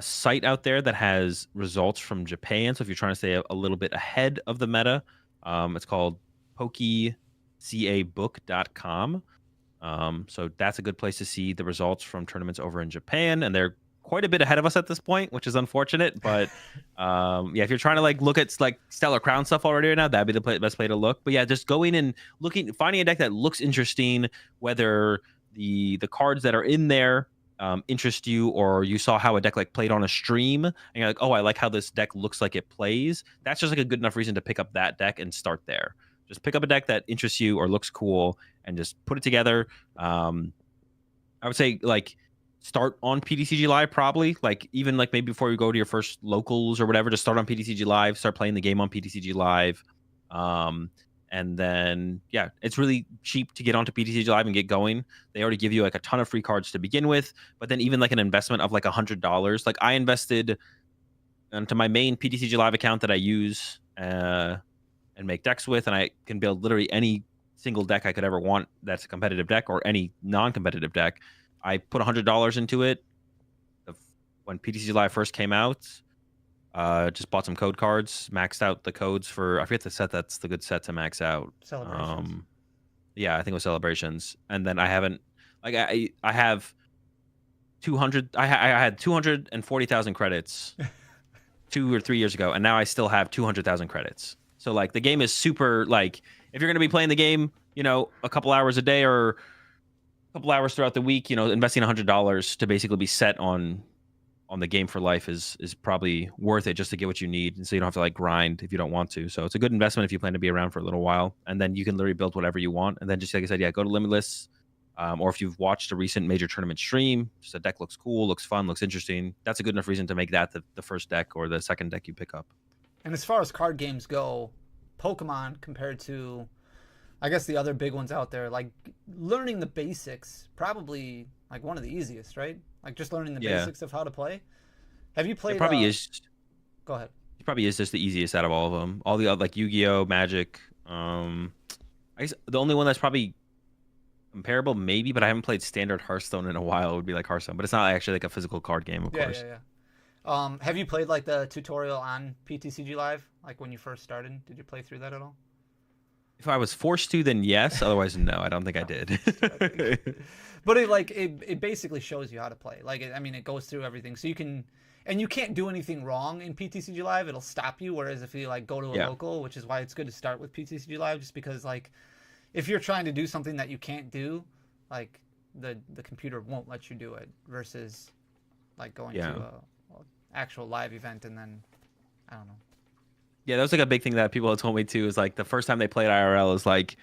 [SPEAKER 1] site out there that has results from Japan. So if you're trying to stay a little bit ahead of the meta, it's called PokeCabook.com. So that's a good place to see the results from tournaments over in Japan, and they're quite a bit ahead of us at this point, which is unfortunate. But yeah, if you're trying to like look at like Stellar Crown stuff already right now, that'd be the best way to look. But yeah, just going and finding a deck that looks interesting, whether the cards that are in there interest you, or you saw how a deck like played on a stream and you're like, oh, I like how this deck looks like it plays. That's just like a good enough reason to pick up that deck and start there. Just pick up a deck that interests you or looks cool and just put it together. I would say like start on PTCG Live, probably, like even like maybe before you go to your first locals or whatever, just start on PTCG Live, start playing the game on PTCG Live. And then, yeah, it's really cheap to get onto PTCG Live and get going. They already give you like a ton of free cards to begin with, but then even like an investment of like $100, like I invested into my main PTCG Live account that I use and make decks with, and I can build literally any single deck I could ever want that's a competitive deck or any non-competitive deck. I put $100 into it when PTCG Live first came out. Just bought some code cards, maxed out the codes for, I forget the set that's the good set to max out.
[SPEAKER 2] Celebrations.
[SPEAKER 1] Yeah, I think it was Celebrations. And then I haven't, like, I have 200, I had 240,000 credits 2 or 3 years ago, and now I still have 200,000 credits. So like the game is super, like, if you're going to be playing the game, a couple hours a day or a couple hours throughout the week, investing $100 to basically be set on the game for life is probably worth it, just to get what you need, and so you don't have to like grind if you don't want to. So it's a good investment if you plan to be around for a little while, and then you can literally build whatever you want. And then just like I said, yeah, go to Limitless, or if you've watched a recent major tournament stream, just a deck looks cool, looks fun, looks interesting, that's a good enough reason to make that the first deck or the second deck you pick up.
[SPEAKER 2] And as far as card games go, Pokemon compared to, I guess, the other big ones out there, like learning the basics, probably like one of the easiest, right? Like just learning the basics of how to play. Have you played?
[SPEAKER 1] It probably is.
[SPEAKER 2] Go ahead.
[SPEAKER 1] He probably is just the easiest out of all of them. All the other, like Yu-Gi-Oh, Magic. I guess the only one that's probably comparable, maybe, but I haven't played standard Hearthstone in a while. It would be like Hearthstone, but it's not actually like a physical card game, of course.
[SPEAKER 2] Yeah. Have you played like the tutorial on PTCG Live, like when you first started? Did you play through that at all?
[SPEAKER 1] If I was forced to, then yes. Otherwise, no. I don't think I did.
[SPEAKER 2] But it basically shows you how to play. Like I mean, it goes through everything, so you can, and you can't do anything wrong in PTCG Live. It'll stop you. Whereas if you like go to a local, which is why it's good to start with PTCG Live, just because like if you're trying to do something that you can't do, like the computer won't let you do it. Versus like going to a actual live event and then I don't know.
[SPEAKER 1] Yeah, that was like a big thing that people had told me too. Is like the first time they played IRL is like,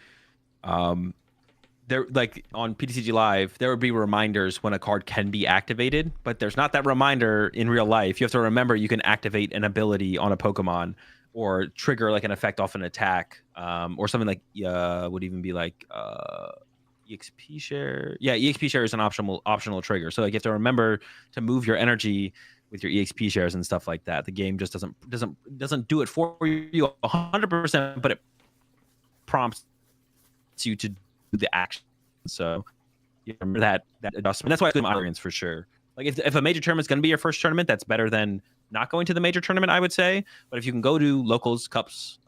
[SPEAKER 1] there like on PTCG Live there would be reminders when a card can be activated, but there's not that reminder in real life. You have to remember you can activate an ability on a Pokemon or trigger like an effect off an attack, or something like would even be like EXP share. Yeah, EXP share is an optional trigger. So like you have to remember to move your energy with your EXP shares and stuff like that. The game just doesn't do it for you 100%, but it prompts you to do the action. So you remember that adjustment. That's why it's good experience for sure. Like if a major tournament's going to be your first tournament, that's better than not going to the major tournament, I would say. But if you can go to locals, cups,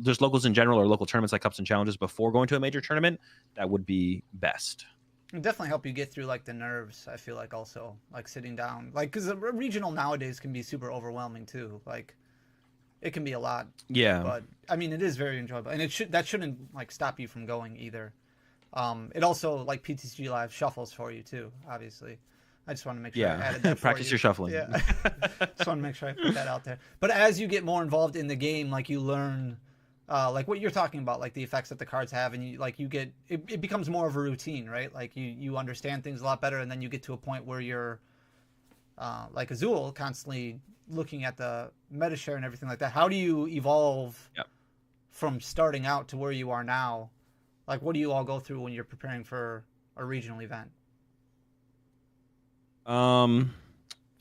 [SPEAKER 1] just locals in general or local tournaments like cups and challenges before going to a major tournament, that would be best.
[SPEAKER 2] It definitely help you get through like the nerves. I feel like also like sitting down, like because a regional nowadays can be super overwhelming too. Like it can be a lot.
[SPEAKER 1] Yeah.
[SPEAKER 2] But I mean, it is very enjoyable, and that shouldn't like stop you from going either. It also like PTCG Live shuffles for you too. Obviously, I just want to make sure I added that.
[SPEAKER 1] Practice your shuffling.
[SPEAKER 2] Yeah. Just want to make sure I put that out there. But as you get more involved in the game, like you learn. Like what you're talking about, like the effects that the cards have, and you get it becomes more of a routine, right? Like you understand things a lot better, and then you get to a point where you're like Azul, constantly looking at the meta share and everything like that. How do you evolve from starting out to where you are now? Like what do you all go through when you're preparing for a regional event?
[SPEAKER 1] So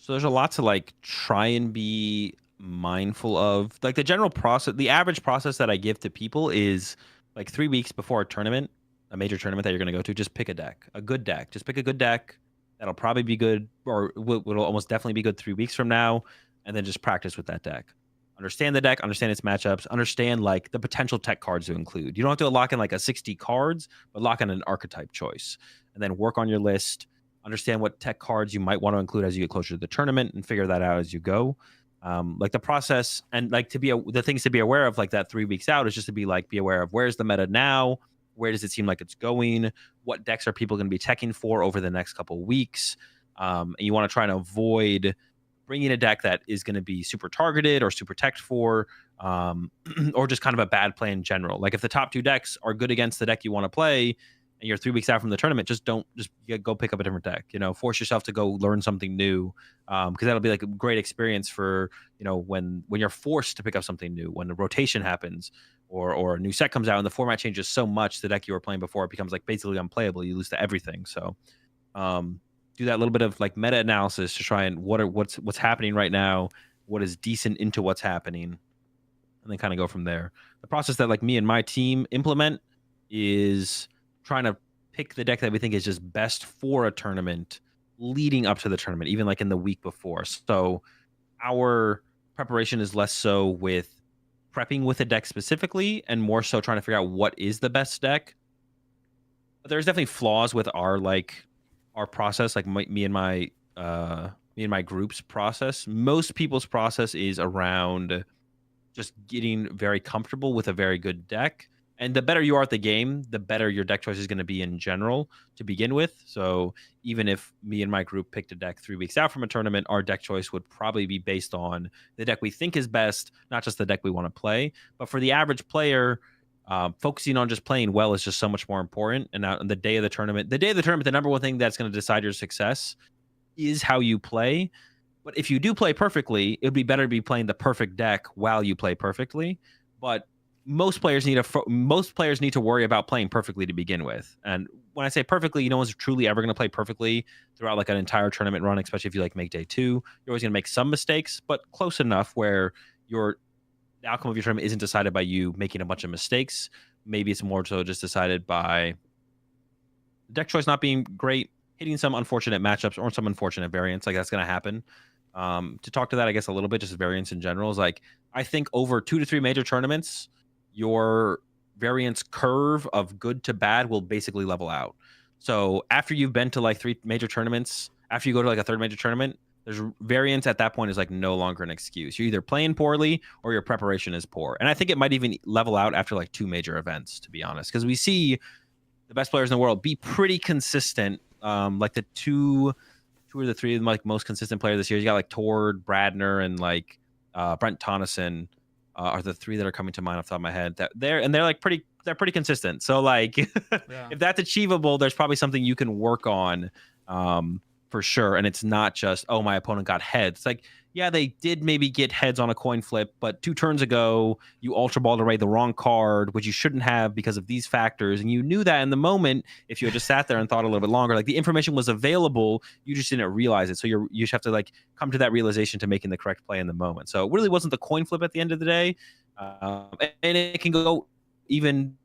[SPEAKER 1] there's a lot to like try and be mindful of. Like the general process, the average process that I give to people is like 3 weeks before a tournament, a major tournament that you're going to go to, just pick a good deck. Just pick a good deck that'll probably be good, or will almost definitely be good 3 weeks from now, and then just practice with that deck. Understand the deck, understand its matchups, understand like the potential tech cards to include. You don't have to lock in like a 60 cards, but lock in an archetype choice, and then work on your list. Understand what tech cards you might want to include as you get closer to the tournament, and figure that out as you go. Like the process and like the things to be aware of like that 3 weeks out is just to be aware of where's the meta now, where does it seem like it's going, what decks are people going to be teching for over the next couple of weeks, and you want to try and avoid bringing a deck that is going to be super targeted or super teched for, or just kind of a bad play in general. Like if the top 2 decks are good against the deck you want to play, and you're 3 weeks out from the tournament, just go pick up a different deck. Force yourself to go learn something new, because that'll be like a great experience for when you're forced to pick up something new, when the rotation happens or a new set comes out and the format changes so much, the deck you were playing before becomes like basically unplayable. You lose to everything. So do that little bit of like meta analysis to try and what's happening right now, what is decent into what's happening, and then kind of go from there. The process that like me and my team implement is trying to pick the deck that we think is just best for a tournament leading up to the tournament, even like in the week before. So our preparation is less so with prepping with a deck specifically and more so trying to figure out what is the best deck. But there's definitely flaws with our process, like me and my group's process. Most people's process is around just getting very comfortable with a very good deck. And the better you are at the game, the better your deck choice is going to be in general to begin with. So even if me and my group picked a deck 3 weeks out from a tournament, our deck choice would probably be based on the deck we think is best, not just the deck we want to play. But for the average player, focusing on just playing well is just so much more important. And on the day of the tournament, the number one thing that's going to decide your success is how you play. But if you do play perfectly, it would be better to be playing the perfect deck while you play perfectly. But most players need to worry about playing perfectly to begin with. And when I say perfectly, no one's truly ever going to play perfectly throughout like an entire tournament run, especially if you like make day 2. You're always going to make some mistakes, but close enough where the outcome of your tournament isn't decided by you making a bunch of mistakes. Maybe it's more so just decided by deck choice not being great, hitting some unfortunate matchups or some unfortunate variants. Like that's going to happen. To talk to that, I guess a little bit, just variance in general is like I think over 2 to 3 major tournaments, your variance curve of good to bad will basically level out. So after you've been to like 3 major tournaments, after you go to like a 3rd major tournament, there's variance at that point is like no longer an excuse. You're either playing poorly or your preparation is poor. And I think it might even level out after like 2 major events, to be honest, because we see the best players in the world be pretty consistent. Like the two or the 3 of them, like most consistent players this year. You got like Tord, Bradner, and like Brent Tonneson are the 3 that are coming to mind off the top of my head. They're like they're pretty consistent. So like, if that's achievable, there's probably something you can work on for sure. And it's not just, oh, my opponent got heads. It's like, yeah, they did maybe get heads on a coin flip, but 2 turns ago, you ultra balled away the wrong card, which you shouldn't have because of these factors. And you knew that in the moment, if you had just sat there and thought a little bit longer, like the information was available, you just didn't realize it. So you just have to like come to that realization to making the correct play in the moment. So it really wasn't the coin flip at the end of the day. And it can go even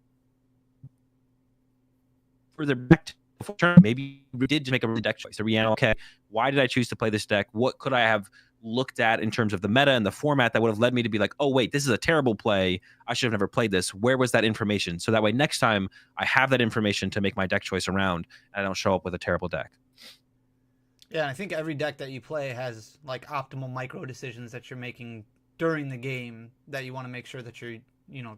[SPEAKER 1] further back to before turn. Maybe you did just make a deck choice. So okay, why did I choose to play this deck? What could I have looked at in terms of the meta and the format that would have led me to be like, oh wait, this is a terrible play, I should have never played this. Where was that information? So that way next time I have that information to make my deck choice around and I don't show up with a terrible deck.
[SPEAKER 2] Yeah, I think every deck that you play has like optimal micro decisions that you're making during the game that you want to make sure that you're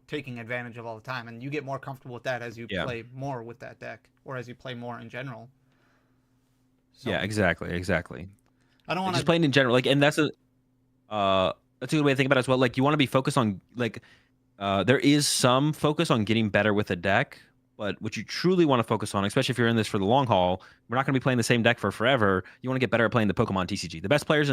[SPEAKER 2] taking advantage of all the time, and you get more comfortable with that as you play more with that deck, or as you play more in general.
[SPEAKER 1] So, yeah, exactly.
[SPEAKER 2] I don't want to
[SPEAKER 1] just playing in general, like, and that's a good way to think about it as well. Like, you want to be focused on like, there is some focus on getting better with a deck, but what you truly want to focus on, especially if you're in this for the long haul, we're not going to be playing the same deck for forever. You want to get better at playing the Pokemon TCG. The best players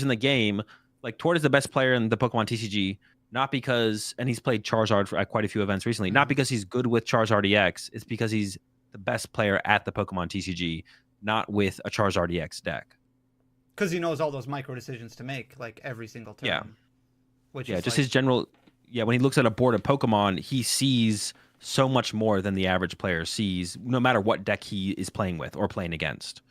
[SPEAKER 1] in the game, like Tord is the best player in the Pokemon TCG, not because, and he's played Charizard at quite a few events recently, not because he's good with Charizard EX, it's because he's the best player at the Pokemon TCG, not with a Charizard EX deck.
[SPEAKER 2] Because he knows all those micro decisions to make, like every single turn.
[SPEAKER 1] Yeah.
[SPEAKER 2] Which
[SPEAKER 1] is
[SPEAKER 2] just
[SPEAKER 1] his general. Yeah, when he looks at a board of Pokemon, he sees so much more than the average player sees, no matter what deck he is playing with or playing against.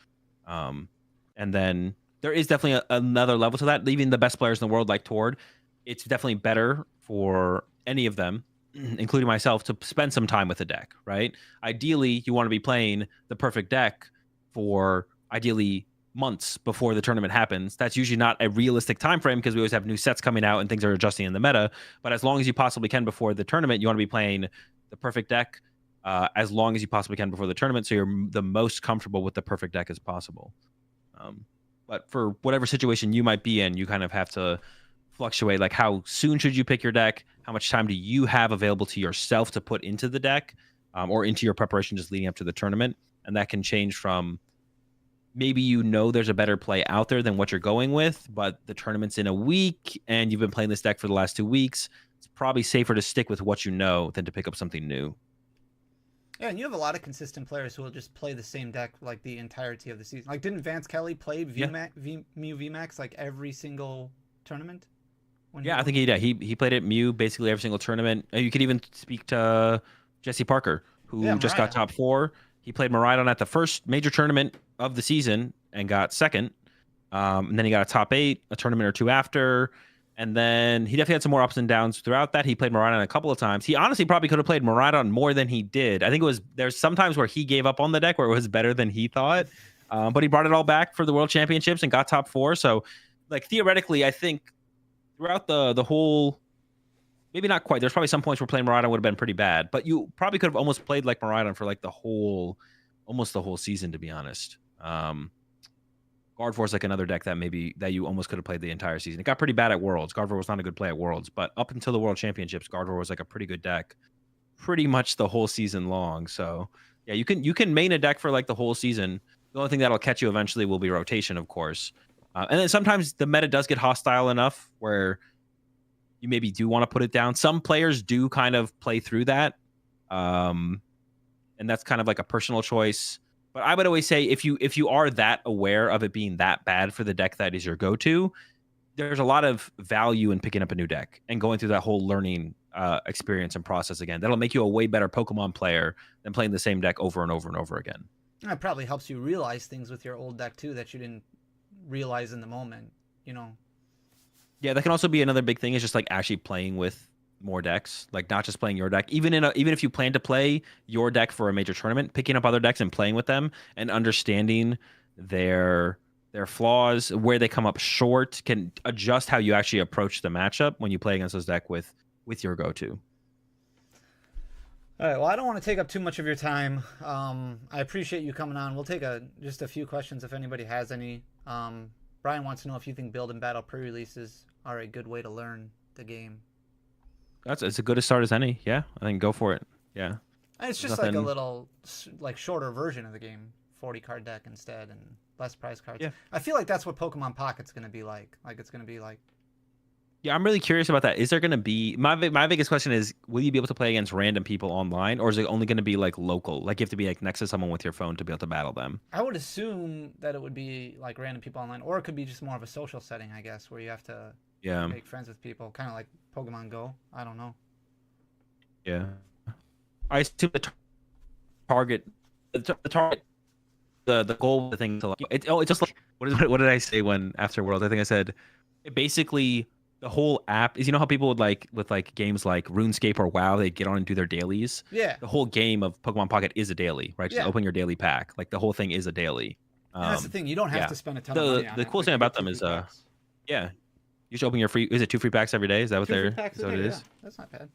[SPEAKER 1] And then there is definitely another level to that. Even the best players in the world, like Tord, it's definitely better for any of them, including myself, to spend some time with the deck, right? Ideally, you want to be playing the perfect deck for ideally months before the tournament happens. That's usually not a realistic time frame because we always have new sets coming out and things are adjusting in the meta. But as long as you possibly can before the tournament, you want to be playing the perfect deck as long as you possibly can before the tournament, so you're the most comfortable with the perfect deck as possible. But for whatever situation you might be in, you kind of have to fluctuate, like how soon should you pick your deck, how much time do you have available to yourself to put into the deck or into your preparation just leading up to the tournament. And that can change from maybe there's a better play out there than what you're going with, but the tournament's in a week and you've been playing this deck for the last 2 weeks. It's probably safer to stick with what you know than to pick up something new.
[SPEAKER 2] Yeah, and you have a lot of consistent players who will just play the same deck like the entirety of the season. Like, didn't Vance Kelly play Mew VMAX like every single tournament?
[SPEAKER 1] I think he did. He played it Mew basically every single tournament. You could even speak to Jesse Parker, who just got top 4. He played Miraidon at the first major tournament of the season and got second. And then he got a top 8, a tournament or 2 after. And then he definitely had some more ups and downs throughout that. He played Miraidon a couple of times. He honestly probably could have played Miraidon more than he did. I think there's sometimes where he gave up on the deck where it was better than he thought. But he brought it all back for the World Championships and got top 4. So, like, theoretically, I think throughout the whole, maybe not quite. There's probably some points where playing Miraidon would have been pretty bad, but you probably could have almost played like Miraidon for like almost the whole season, to be honest. Gardevoir is like another deck that you almost could have played the entire season. It got pretty bad at Worlds. Gardevoir was not a good play at Worlds, but up until the World Championships, Gardevoir was like a pretty good deck, pretty much the whole season long. So yeah, you can main a deck for like the whole season. The only thing that'll catch you eventually will be rotation, of course. And then sometimes the meta does get hostile enough where you maybe do want to put it down. Some players do kind of play through that. And that's kind of like a personal choice. But I would always say if you are that aware of it being that bad for the deck that is your go-to, there's a lot of value in picking up a new deck and going through that whole learning experience and process again. That'll make you a way better Pokemon player than playing the same deck over and over and over again.
[SPEAKER 2] It probably helps you realize things with your old deck too that you didn't realize in the moment. You know.
[SPEAKER 1] Yeah, that can also be another big thing is just like actually playing with more decks, like not just playing your deck. Even if you plan to play your deck for a major tournament, picking up other decks and playing with them and understanding their flaws, where they come up short, can adjust how you actually approach the matchup when you play against those deck with your go-to.
[SPEAKER 2] All right. Well, I don't want to take up too much of your time. I appreciate you coming on. We'll take just a few questions if anybody has any. Brian wants to know if you think build and battle pre-releases are a good way to learn the game.
[SPEAKER 1] It's as good a start as any. Yeah, I think go for it. Yeah.
[SPEAKER 2] And it's just like a little like shorter version of the game, 40 card deck instead, and less prize cards.
[SPEAKER 1] Yeah.
[SPEAKER 2] I feel like that's what Pokemon Pocket's going to be like. Like it's going to be like.
[SPEAKER 1] Yeah, I'm really curious about that. Is there going to be my biggest question is, will you be able to play against random people online, or is it only going to be like local? Like you have to be like next to someone with your phone to be able to battle them.
[SPEAKER 2] I would assume that it would be like random people online, or it could be just more of a social setting, I guess, where you have to make friends with people, kind of like Pokemon Go. I don't know.
[SPEAKER 1] Yeah, I assume the target, the goal of the thing to like it's just like what did I say when after Worlds? I think I said it basically. The whole app is, you know how people would like with like games like RuneScape or WoW, they'd get on and do their dailies.
[SPEAKER 2] Yeah.
[SPEAKER 1] The whole game of Pokemon Pocket is a daily, right? Just open your daily pack. Like the whole thing is a daily.
[SPEAKER 2] And that's the thing. You don't have to spend a ton of money on
[SPEAKER 1] the cool thing about them is, yeah, you just open your free. Is it 2 free packs every day? Is that what they're? Is that what it is?
[SPEAKER 2] Yeah. That's not bad.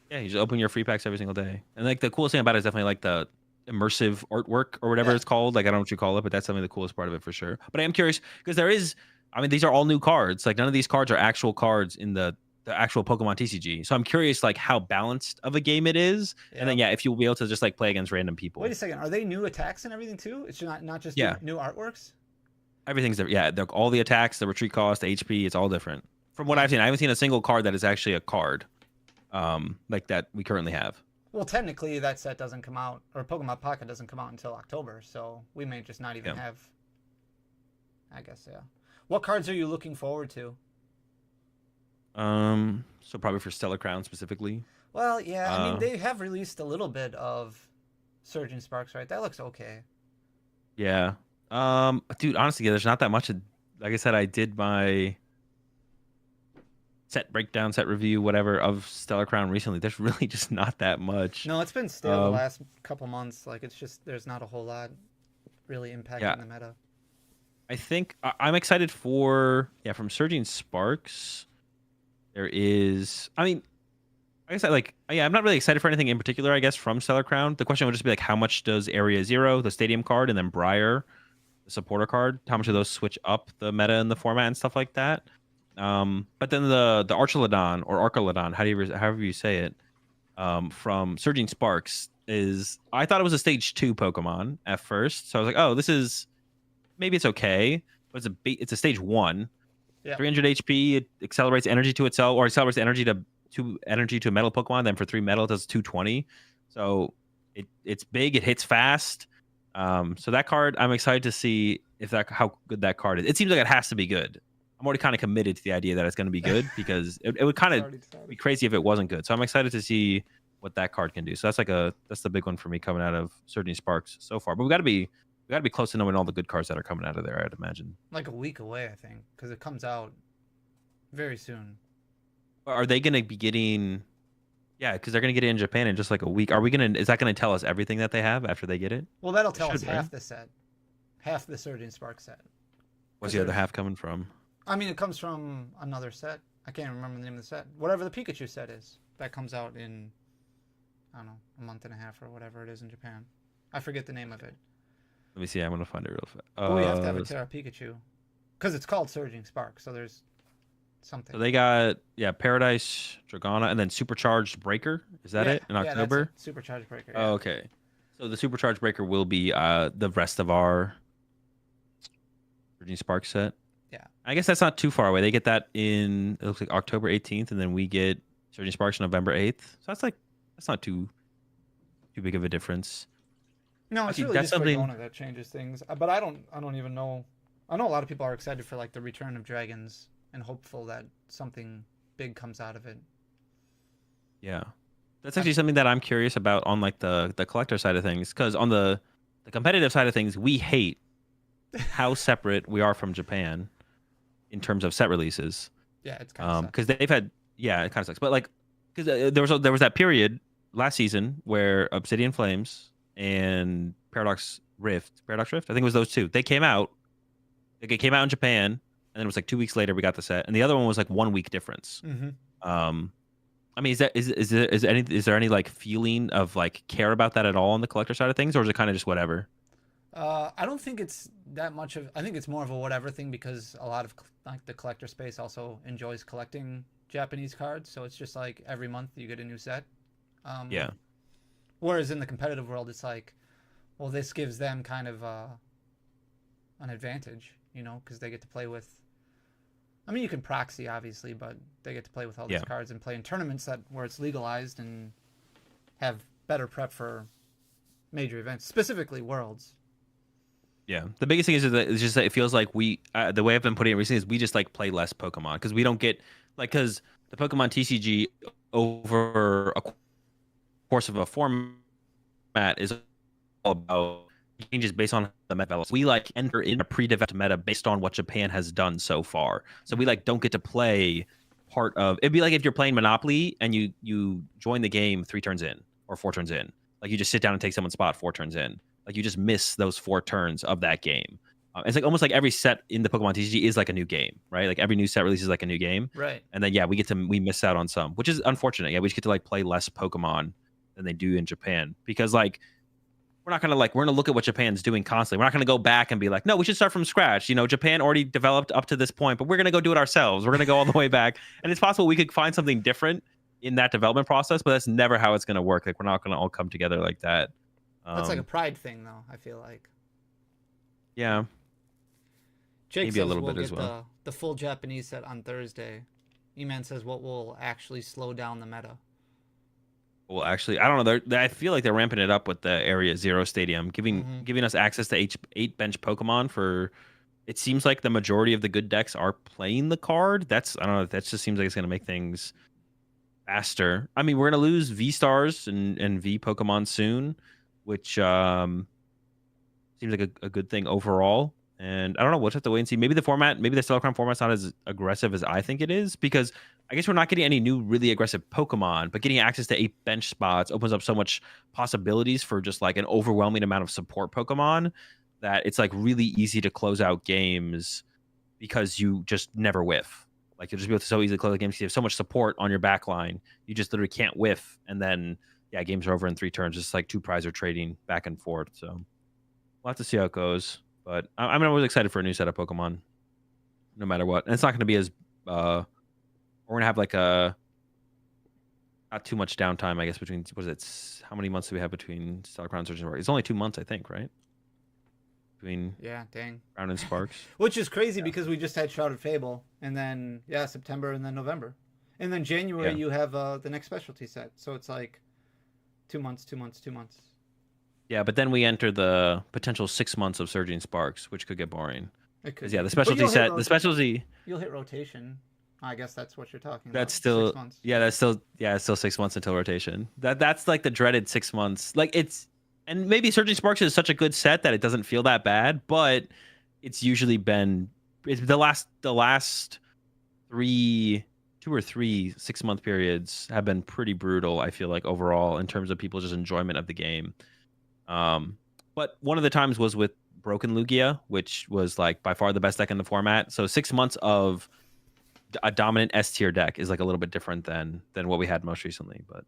[SPEAKER 1] Yeah, you just open your free packs every single day. And like the coolest thing about it is definitely like the immersive artwork or whatever it's called. Like I don't know what you call it, but that's something the coolest part of it for sure. But I am curious because there is. I mean, these are all new cards. Like none of these cards are actual cards in the actual Pokemon TCG. So I'm curious like how balanced of a game it is. Yeah. And then if you'll be able to just like play against random people.
[SPEAKER 2] Wait a second. Are they new attacks and everything too? It's not just new artworks?
[SPEAKER 1] Everything's different. Yeah, all the attacks, the retreat cost, the HP, it's all different. From what I've seen, I haven't seen a single card that is actually a card like that we currently have.
[SPEAKER 2] Well, technically that set doesn't come out, or Pokemon Pocket doesn't come out until October, so we may just not even have, I guess, What cards are you looking forward to?
[SPEAKER 1] So probably for Stellar Crown specifically.
[SPEAKER 2] Well, yeah, I mean they have released a little bit of Surging Sparks, right? That looks okay.
[SPEAKER 1] Yeah. Dude, honestly, there's not that much. Like I said, I did my set breakdown, set review, whatever of Stellar Crown recently. There's really just not that much.
[SPEAKER 2] No, it's been stale the last couple months. Like it's just there's not a whole lot really impacting the meta.
[SPEAKER 1] I think I'm excited for from Surging Sparks. There is, I mean, I guess I'm not really excited for anything in particular. I guess from Stellar Crown, the question would just be like, how much does Area Zero, the Stadium card, and then Briar, the supporter card, how much do those switch up the meta and the format and stuff like that? But then the Archaludon or Archaludon, however you say it, from Surging Sparks I thought it was a stage 2 Pokemon at first, so I was like, oh, this is. Maybe it's okay, but it's a stage 1. 300 HP. It accelerates energy to itself, or accelerates energy to a metal Pokemon. Then for 3 metal, it does 220. So it's big. It hits fast. So that card, I'm excited to see how good that card is. It seems like it has to be good. I'm already kind of committed to the idea that it's going to be good because it would kind of be crazy if it wasn't good. So I'm excited to see what that card can do. So that's the big one for me coming out of Surging Sparks so far. But we got to be close to knowing all the good cards that are coming out of there, I'd imagine.
[SPEAKER 2] Like a week away, I think, because it comes out very soon.
[SPEAKER 1] Are they going to be getting... Yeah, because they're going to get it in Japan in just like a week. Is that going to tell us everything that they have after they get it?
[SPEAKER 2] Well, that'll tell us half the set. Half the Surging Spark set.
[SPEAKER 1] What's the other half coming from?
[SPEAKER 2] I mean, it comes from another set. I can't remember the name of the set. Whatever the Pikachu set is. That comes out in, I don't know, a month and a half or whatever it is in Japan. I forget the name of it.
[SPEAKER 1] Let me see. I'm going to find it real fast.
[SPEAKER 2] But we have to have a Terra Pikachu. Because it's called Surging Spark, so there's something.
[SPEAKER 1] So they got, Paradise, Dragona, and then Supercharged Breaker. Is that it? In October?
[SPEAKER 2] That's it. Supercharged Breaker.
[SPEAKER 1] Oh, okay. So the Supercharged Breaker will be the rest of our Surging Spark set.
[SPEAKER 2] Yeah.
[SPEAKER 1] I guess that's not too far away. They get that in, it looks like October 18th, and then we get Surging Sparks November 8th. So that's not too big of a difference.
[SPEAKER 2] No, it's really just Dragona that changes things. But I don't even know. I know a lot of people are excited for like the Return of Dragons and hopeful that something big comes out of it.
[SPEAKER 1] Yeah, that's actually something that I'm curious about on like the collector side of things, because on the competitive side of things, we hate how separate we are from Japan in terms of set releases.
[SPEAKER 2] Yeah, it's kind of
[SPEAKER 1] because they've had, yeah, it kind of sucks, but like because there was that period last season where Obsidian Flames and Paradox Rift, I think it was those two. They came out. Like it came out in Japan, and then it was like 2 weeks later we got the set, and the other one was like 1 week difference. I mean, is there any like feeling of like care about that at all on the collector side of things, or is it kind of just whatever?
[SPEAKER 2] I don't think it's that much of. I think it's more of a whatever thing because a lot of like the collector space also enjoys collecting Japanese cards. So it's just like every month you get a new set.
[SPEAKER 1] Yeah.
[SPEAKER 2] Whereas in the competitive world, it's like, well, this gives them kind of an advantage, because they get to play with. I mean, you can proxy obviously, but they get to play with all these cards and play in tournaments where it's legalized and have better prep for major events, specifically Worlds.
[SPEAKER 1] Yeah, the biggest thing is that it's just that it feels like we, the way I've been putting it recently is we just like play less Pokemon because we don't get like, because the Pokemon TCG over a course of a format is all about changes based on the meta. We like enter in a pre-developed meta based on what Japan has done so far. So we like don't get to play part of. It'd be like if you're playing Monopoly and you join the game 3 turns in or 4 turns in. Like you just sit down and take someone's spot 4 turns in. Like you just miss those 4 turns of that game. It's like almost like every set in the Pokemon TCG is like a new game, right? Like every new set release is like a new game,
[SPEAKER 2] right?
[SPEAKER 1] And then we miss out on some, which is unfortunate. Yeah, we just get to like play less Pokemon than they do in Japan because like we're gonna look at what Japan's doing constantly. We're not gonna go back and be like, no, we should start from scratch. Japan already developed up to this point, but we're gonna go do it ourselves. We're gonna go all the way back, and it's possible we could find something different in that development process, but that's never how it's gonna work. Like we're not gonna all come together like that.
[SPEAKER 2] That's like a pride thing, though. I feel like.
[SPEAKER 1] Yeah.
[SPEAKER 2] Jake
[SPEAKER 1] maybe
[SPEAKER 2] says
[SPEAKER 1] a little
[SPEAKER 2] we'll
[SPEAKER 1] bit as
[SPEAKER 2] get
[SPEAKER 1] well.
[SPEAKER 2] the full Japanese set on Thursday. E-Man says what will actually slow down the meta.
[SPEAKER 1] Well, actually, I don't know. I feel like they're ramping it up with the Area Zero Stadium, giving us access to 8 bench Pokemon for. It seems like the majority of the good decks are playing the card. I don't know. That just seems like it's going to make things faster. I mean, we're going to lose V Stars and V Pokemon soon, which seems like a good thing overall. And I don't know. We'll just have to wait and see. Maybe the Telecom format's not as aggressive as I think it is, because I guess we're not getting any new really aggressive Pokemon, but getting access to 8 bench spots opens up so much possibilities for just like an overwhelming amount of support Pokemon that it's like really easy to close out games because you just never whiff. Like you'll just be able to so easily close the games because you have so much support on your back line. You just literally can't whiff. And then, yeah, games are over in 3 turns. Just like 2 prize are trading back and forth. So we'll have to see how it goes. But I'm always excited for a new set of Pokemon, no matter what. And it's not going to be as we're going to have like not too much downtime, I guess, between, how many months do we have between Stellar Crown and Surgeon Sparks? It's only 2 months, I think, right? Between Crown and Sparks.
[SPEAKER 2] Which is crazy because we just had Shrouded Fable, and then, September, and then November. And then January you have the next specialty set. So it's like 2 months, 2 months, 2 months.
[SPEAKER 1] Yeah, but then we enter the potential 6 months of Surging Sparks, which could get boring.
[SPEAKER 2] It could.
[SPEAKER 1] Yeah, the specialty set,
[SPEAKER 2] You'll hit rotation. I guess that's what you're talking about.
[SPEAKER 1] That's still
[SPEAKER 2] 6 months.
[SPEAKER 1] It's still 6 months until rotation. That's like the dreaded 6 months. Like and maybe Surging Sparks is such a good set that it doesn't feel that bad, but it's usually been the last 2 or 3 6-month periods have been pretty brutal, I feel like, overall in terms of people's just enjoyment of the game. But one of the times was with Broken Lugia, which was like by far the best deck in the format. So 6 months of a dominant S tier deck is like a little bit different than what we had most recently, but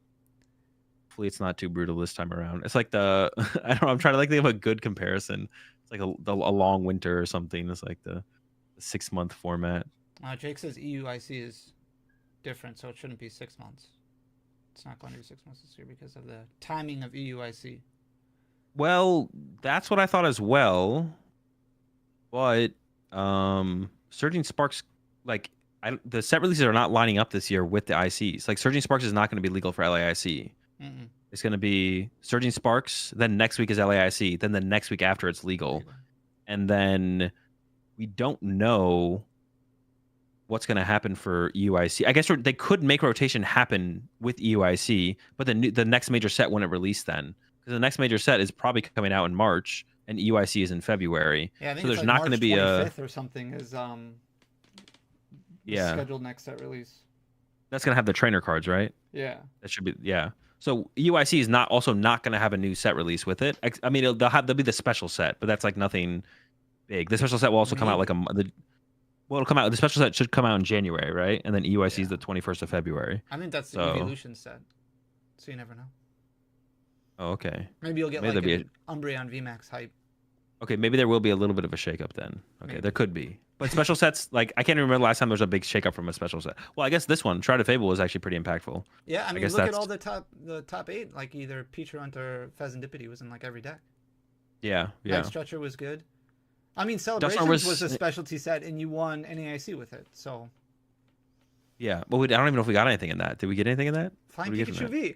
[SPEAKER 1] hopefully it's not too brutal this time around. It's like I don't know, I'm trying to think of a good comparison. It's like a long winter or something. It's like the 6-month format.
[SPEAKER 2] Jake says EUIC is different, so it shouldn't be 6 months. It's not going to be 6 months this year because of the timing of EUIC.
[SPEAKER 1] Well, that's what I thought as well. But Surging Sparks, like the set releases are not lining up this year with the ICs. Like Surging Sparks is not going to be legal for LAIC.
[SPEAKER 2] Mm-mm.
[SPEAKER 1] It's going to be Surging Sparks, then next week is LAIC, then the next week after it's legal. And then we don't know what's going to happen for EUIC. I guess they could make rotation happen with EUIC, but the next major set wouldn't release then, because the next major set is probably coming out in March and EUIC is in February.
[SPEAKER 2] Yeah, I think
[SPEAKER 1] so
[SPEAKER 2] it's
[SPEAKER 1] there's
[SPEAKER 2] like
[SPEAKER 1] not going to
[SPEAKER 2] March
[SPEAKER 1] be
[SPEAKER 2] 25th or something is
[SPEAKER 1] yeah,
[SPEAKER 2] scheduled next set release.
[SPEAKER 1] that's going to have the trainer cards, right?
[SPEAKER 2] Yeah.
[SPEAKER 1] That should be, yeah. So EUIC is not going to have a new set release with it. I mean, they'll be the special set, but that's like nothing big. The special set will also come out like it'll come out. The special set should come out in January, right? And then EUIC is the 21st of February.
[SPEAKER 2] I think that's the Evolution set, so you never know.
[SPEAKER 1] Oh, okay.
[SPEAKER 2] Maybe you'll get like an Umbreon VMAX hype.
[SPEAKER 1] Okay, maybe there will be a little bit of a shakeup then. Okay, there could be. But special sets, like I can't remember the last time there was a big shakeup from a special set. Well, I guess this one, Try to Fable, was actually pretty impactful.
[SPEAKER 2] Yeah, I mean, look at all the top 8. Like either Peachrunt or Pheasantipity was in like every deck.
[SPEAKER 1] Yeah.
[SPEAKER 2] Night Stretcher was good. I mean, Celebrations was a specialty set, and you won NAIC with it. So.
[SPEAKER 1] Yeah, but I don't even know if we got anything in that. Did we get anything in that?
[SPEAKER 2] Flying Pikachu V.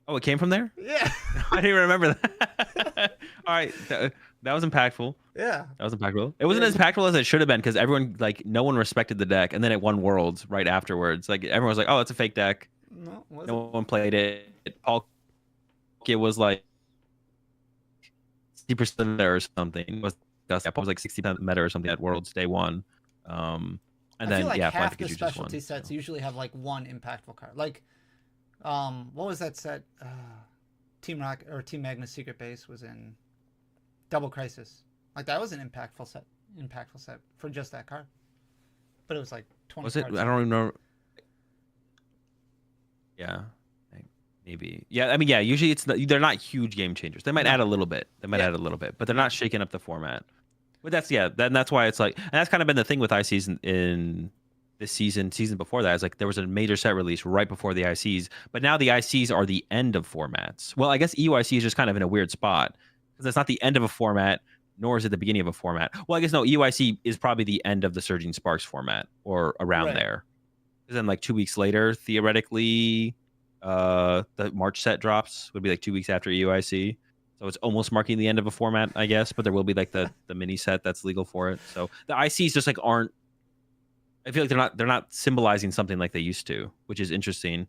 [SPEAKER 1] Oh, it came from there?
[SPEAKER 2] Yeah.
[SPEAKER 1] I didn't even remember that. All right, that was impactful.
[SPEAKER 2] Yeah.
[SPEAKER 1] That was impactful. It wasn't as impactful as it should have been because everyone, like, no one respected the deck, and then it won Worlds right afterwards. Like, everyone was like, "Oh, it's a fake deck." No one played it. Paul was like 60% meta or something. It was like 60% meta or something at Worlds day 1. And
[SPEAKER 2] I
[SPEAKER 1] then
[SPEAKER 2] feel like
[SPEAKER 1] yeah,
[SPEAKER 2] half
[SPEAKER 1] Pikachu
[SPEAKER 2] the specialty sets usually have like one impactful card. Like, what was that set? Team Rocket or Team Magnus Secret Base was in Double Crisis. Like that was an impactful set for just that card. But it was like 20
[SPEAKER 1] Was it?
[SPEAKER 2] cards.
[SPEAKER 1] I don't even know. Yeah. Maybe. Yeah, I mean, yeah, usually they're not huge game changers. They might add a little bit. Add a little bit, but they're not shaking up the format. But that's why it's like, and that's kind of been the thing with ICs in this season before that. Is like there was a major set release right before the ICs, but now the ICs are the end of formats. Well, I guess EUIC is just kind of in a weird spot because it's not the end of a format, nor is it the beginning of a format. Well, I guess no, EUIC is probably the end of the Surging Sparks format or around there. Because then like 2 weeks later, theoretically, the March set drops would be like 2 weeks after EUIC. So it's almost marking the end of a format, I guess, but there will be like the mini set that's legal for it. So the ICs just like aren't. I feel like they're not symbolizing something like they used to, which is interesting.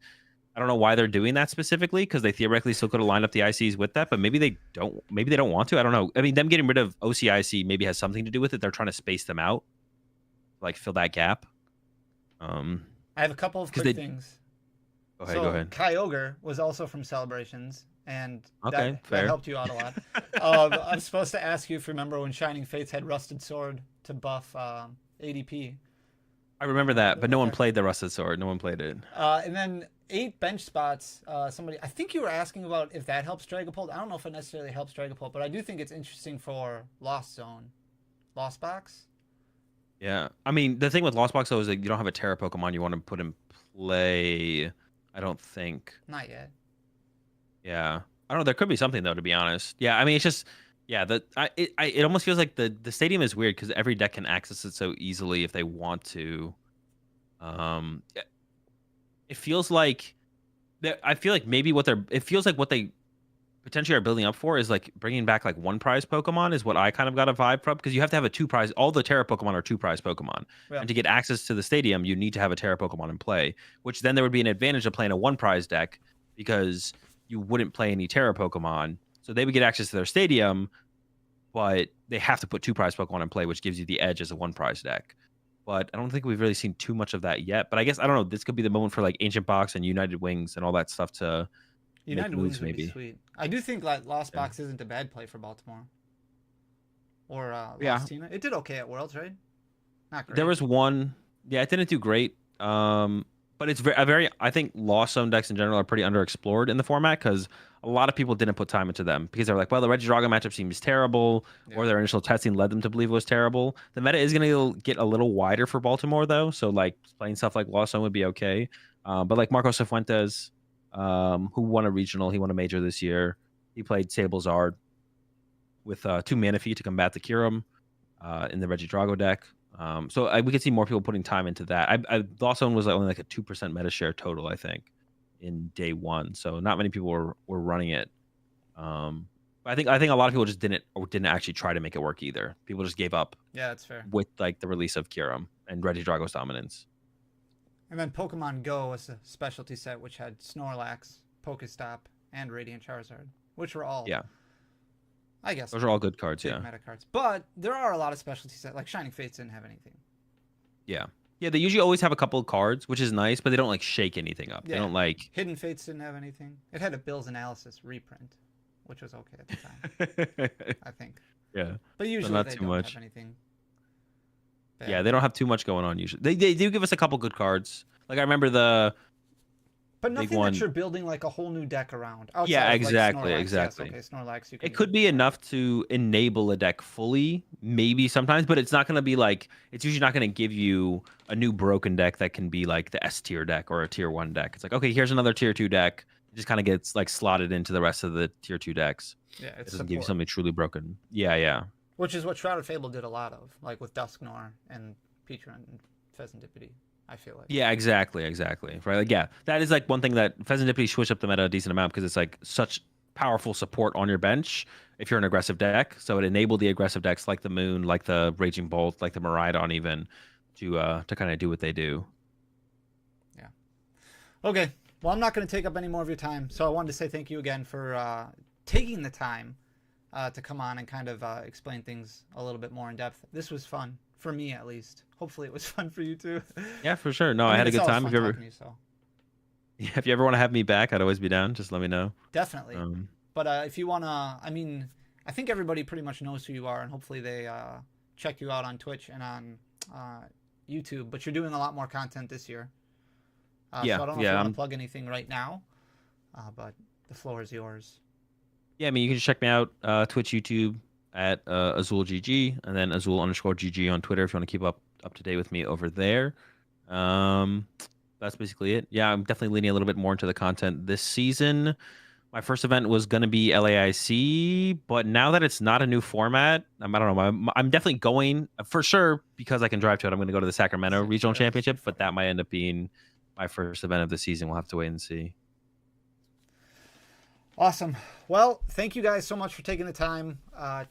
[SPEAKER 1] I don't know why they're doing that specifically because they theoretically still could have lined up the ICs with that, but maybe they don't. Maybe they don't want to. I don't know. I mean, them getting rid of OCIC maybe has something to do with it. They're trying to space them out, like fill that gap.
[SPEAKER 2] I have a couple of quick things.
[SPEAKER 1] Go ahead.
[SPEAKER 2] Kyogre was also from Celebrations, and
[SPEAKER 1] that
[SPEAKER 2] helped you out a lot. I'm supposed to ask you if you remember when Shining Fates had Rusted Sword to buff ADP.
[SPEAKER 1] I remember that, but no one played the Rusted Sword. No one played it.
[SPEAKER 2] And then 8 bench spots. Somebody, I think you were asking about if that helps Dragapult. I don't know if it necessarily helps Dragapult, but I do think it's interesting for Lost Zone. Lost Box?
[SPEAKER 1] Yeah. I mean, the thing with Lost Box, though, is that you don't have a Terra Pokemon you want to put in play. I don't think.
[SPEAKER 2] Not yet.
[SPEAKER 1] Yeah. I don't know. There could be something, though, to be honest. Yeah. I mean, it's just, yeah, it almost feels like the stadium is weird because every deck can access it so easily if they want to. It feels like, I feel like maybe what they potentially are building up for is like bringing back like 1 prize Pokemon is what I kind of got a vibe from, because you have to have a 2 prize. All the Terra Pokemon are 2 prize Pokemon. Yeah. And to get access to the stadium, you need to have a Terra Pokemon in play, which then there would be an advantage of playing a 1 prize deck because you wouldn't play any Terra Pokemon. So they would get access to their stadium, but they have to put 2 prize Pokemon in play, which gives you the edge as a 1 prize deck. But I don't think we've really seen too much of that yet. But I guess, I don't know, this could be the moment for like Ancient Box and United Wings and all that stuff to
[SPEAKER 2] United Wings would be sweet. I do think that Lost Box isn't a bad play for Baltimore. Or Lost Tina. It did okay at Worlds, right? Not great.
[SPEAKER 1] There was one. Yeah, it didn't do great. But it's I think Lost Zone decks in general are pretty underexplored in the format because a lot of people didn't put time into them because they're like, well, the Regidrago matchup seems terrible, or their initial testing led them to believe it was terrible. The meta is going to get a little wider for Baltimore, though. So, like, playing stuff like Lost Zone would be okay. But, like, Marcos Cifuentes, who won a regional, he won a major this year. He played Sablezard with 2 Manaphy to combat the Kyurem in the Regidrago deck. So we could see more people putting time into that. Lost Zone was only like a 2% meta share total, I think, in day 1. So not many people were running it. But I think a lot of people just didn't actually try to make it work either. People just gave up.
[SPEAKER 2] Yeah, that's fair.
[SPEAKER 1] With like the release of Kyurem and Regidrago's Dominance.
[SPEAKER 2] And then Pokemon Go was a specialty set which had Snorlax, Pokestop, and Radiant Charizard, which were all, I guess,
[SPEAKER 1] those are all good cards.
[SPEAKER 2] big meta cards. But there are a lot of specialty sets, like Shining Fates didn't have anything.
[SPEAKER 1] Yeah, they usually always have a couple of cards, which is nice, but they don't like shake anything up.
[SPEAKER 2] Yeah.
[SPEAKER 1] They don't like
[SPEAKER 2] Hidden Fates didn't have anything. It had a Bill's Analysis reprint, which was okay at the time, I think.
[SPEAKER 1] Yeah,
[SPEAKER 2] but usually
[SPEAKER 1] not
[SPEAKER 2] they
[SPEAKER 1] too
[SPEAKER 2] don't
[SPEAKER 1] much.
[SPEAKER 2] have anything.
[SPEAKER 1] Yeah, they don't have too much going on usually. They do give us a couple good cards. Like I remember
[SPEAKER 2] but nothing
[SPEAKER 1] one.
[SPEAKER 2] that you're building like a whole new deck around.
[SPEAKER 1] Yeah,
[SPEAKER 2] exactly,
[SPEAKER 1] exactly.
[SPEAKER 2] Yes, okay, Snorlax. You can
[SPEAKER 1] It could be enough to enable a deck fully, maybe sometimes, but it's not going to be like, it's usually not going to give you a new broken deck that can be like the S tier deck or a tier 1 deck. It's like, okay, here's another tier 2 deck. It just kind of gets like slotted into the rest of the tier 2 decks.
[SPEAKER 2] Yeah,
[SPEAKER 1] it doesn't give you something truly broken. Yeah.
[SPEAKER 2] Which is what Shrouded Fable did a lot of, like with Dusknoir and Peachra and Pheasantipity, I feel like.
[SPEAKER 1] Yeah, exactly. Right, like that is like one thing that Pheasantipity switched up the meta a decent amount because it's like such powerful support on your bench if you're an aggressive deck. So it enabled the aggressive decks like the Moon, like the Raging Bolt, like the Miraidon even to kind of do what they do.
[SPEAKER 2] Yeah. Okay. Well, I'm not going to take up any more of your time, so I wanted to say thank you again for taking the time to come on and kind of explain things a little bit more in depth. This was fun. For me, at least. Hopefully, it was fun for you too.
[SPEAKER 1] Yeah, for sure. No, I had a good time.
[SPEAKER 2] If
[SPEAKER 1] you ever want to have me back, I'd always be down. Just let me know.
[SPEAKER 2] Definitely. But if you want to, I mean, I think everybody pretty much knows who you are, and hopefully they check you out on Twitch and on YouTube. But you're doing a lot more content this year. So I don't know if you want to plug anything right now, but the floor is yours.
[SPEAKER 1] Yeah, I mean, you can just check me out, Twitch, YouTube, at AzulGG, and then Azul_GG on Twitter if you want to keep up to date with me over there. That's basically it. Yeah, I'm definitely leaning a little bit more into the content this season. My first event was going to be LAIC, but now that it's not a new format, I don't know. I'm definitely going for sure because I can drive to it. I'm going to go to the Sacramento Regional Championship, but that might end up being my first event of the season. We'll have to wait and see.
[SPEAKER 2] Awesome. Well, thank you guys so much for taking the time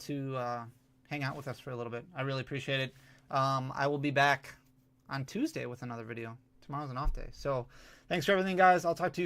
[SPEAKER 2] to hang out with us for a little bit. I really appreciate it. I will be back on Tuesday with another video. Tomorrow's an off day. So thanks for everything, guys. I'll talk to you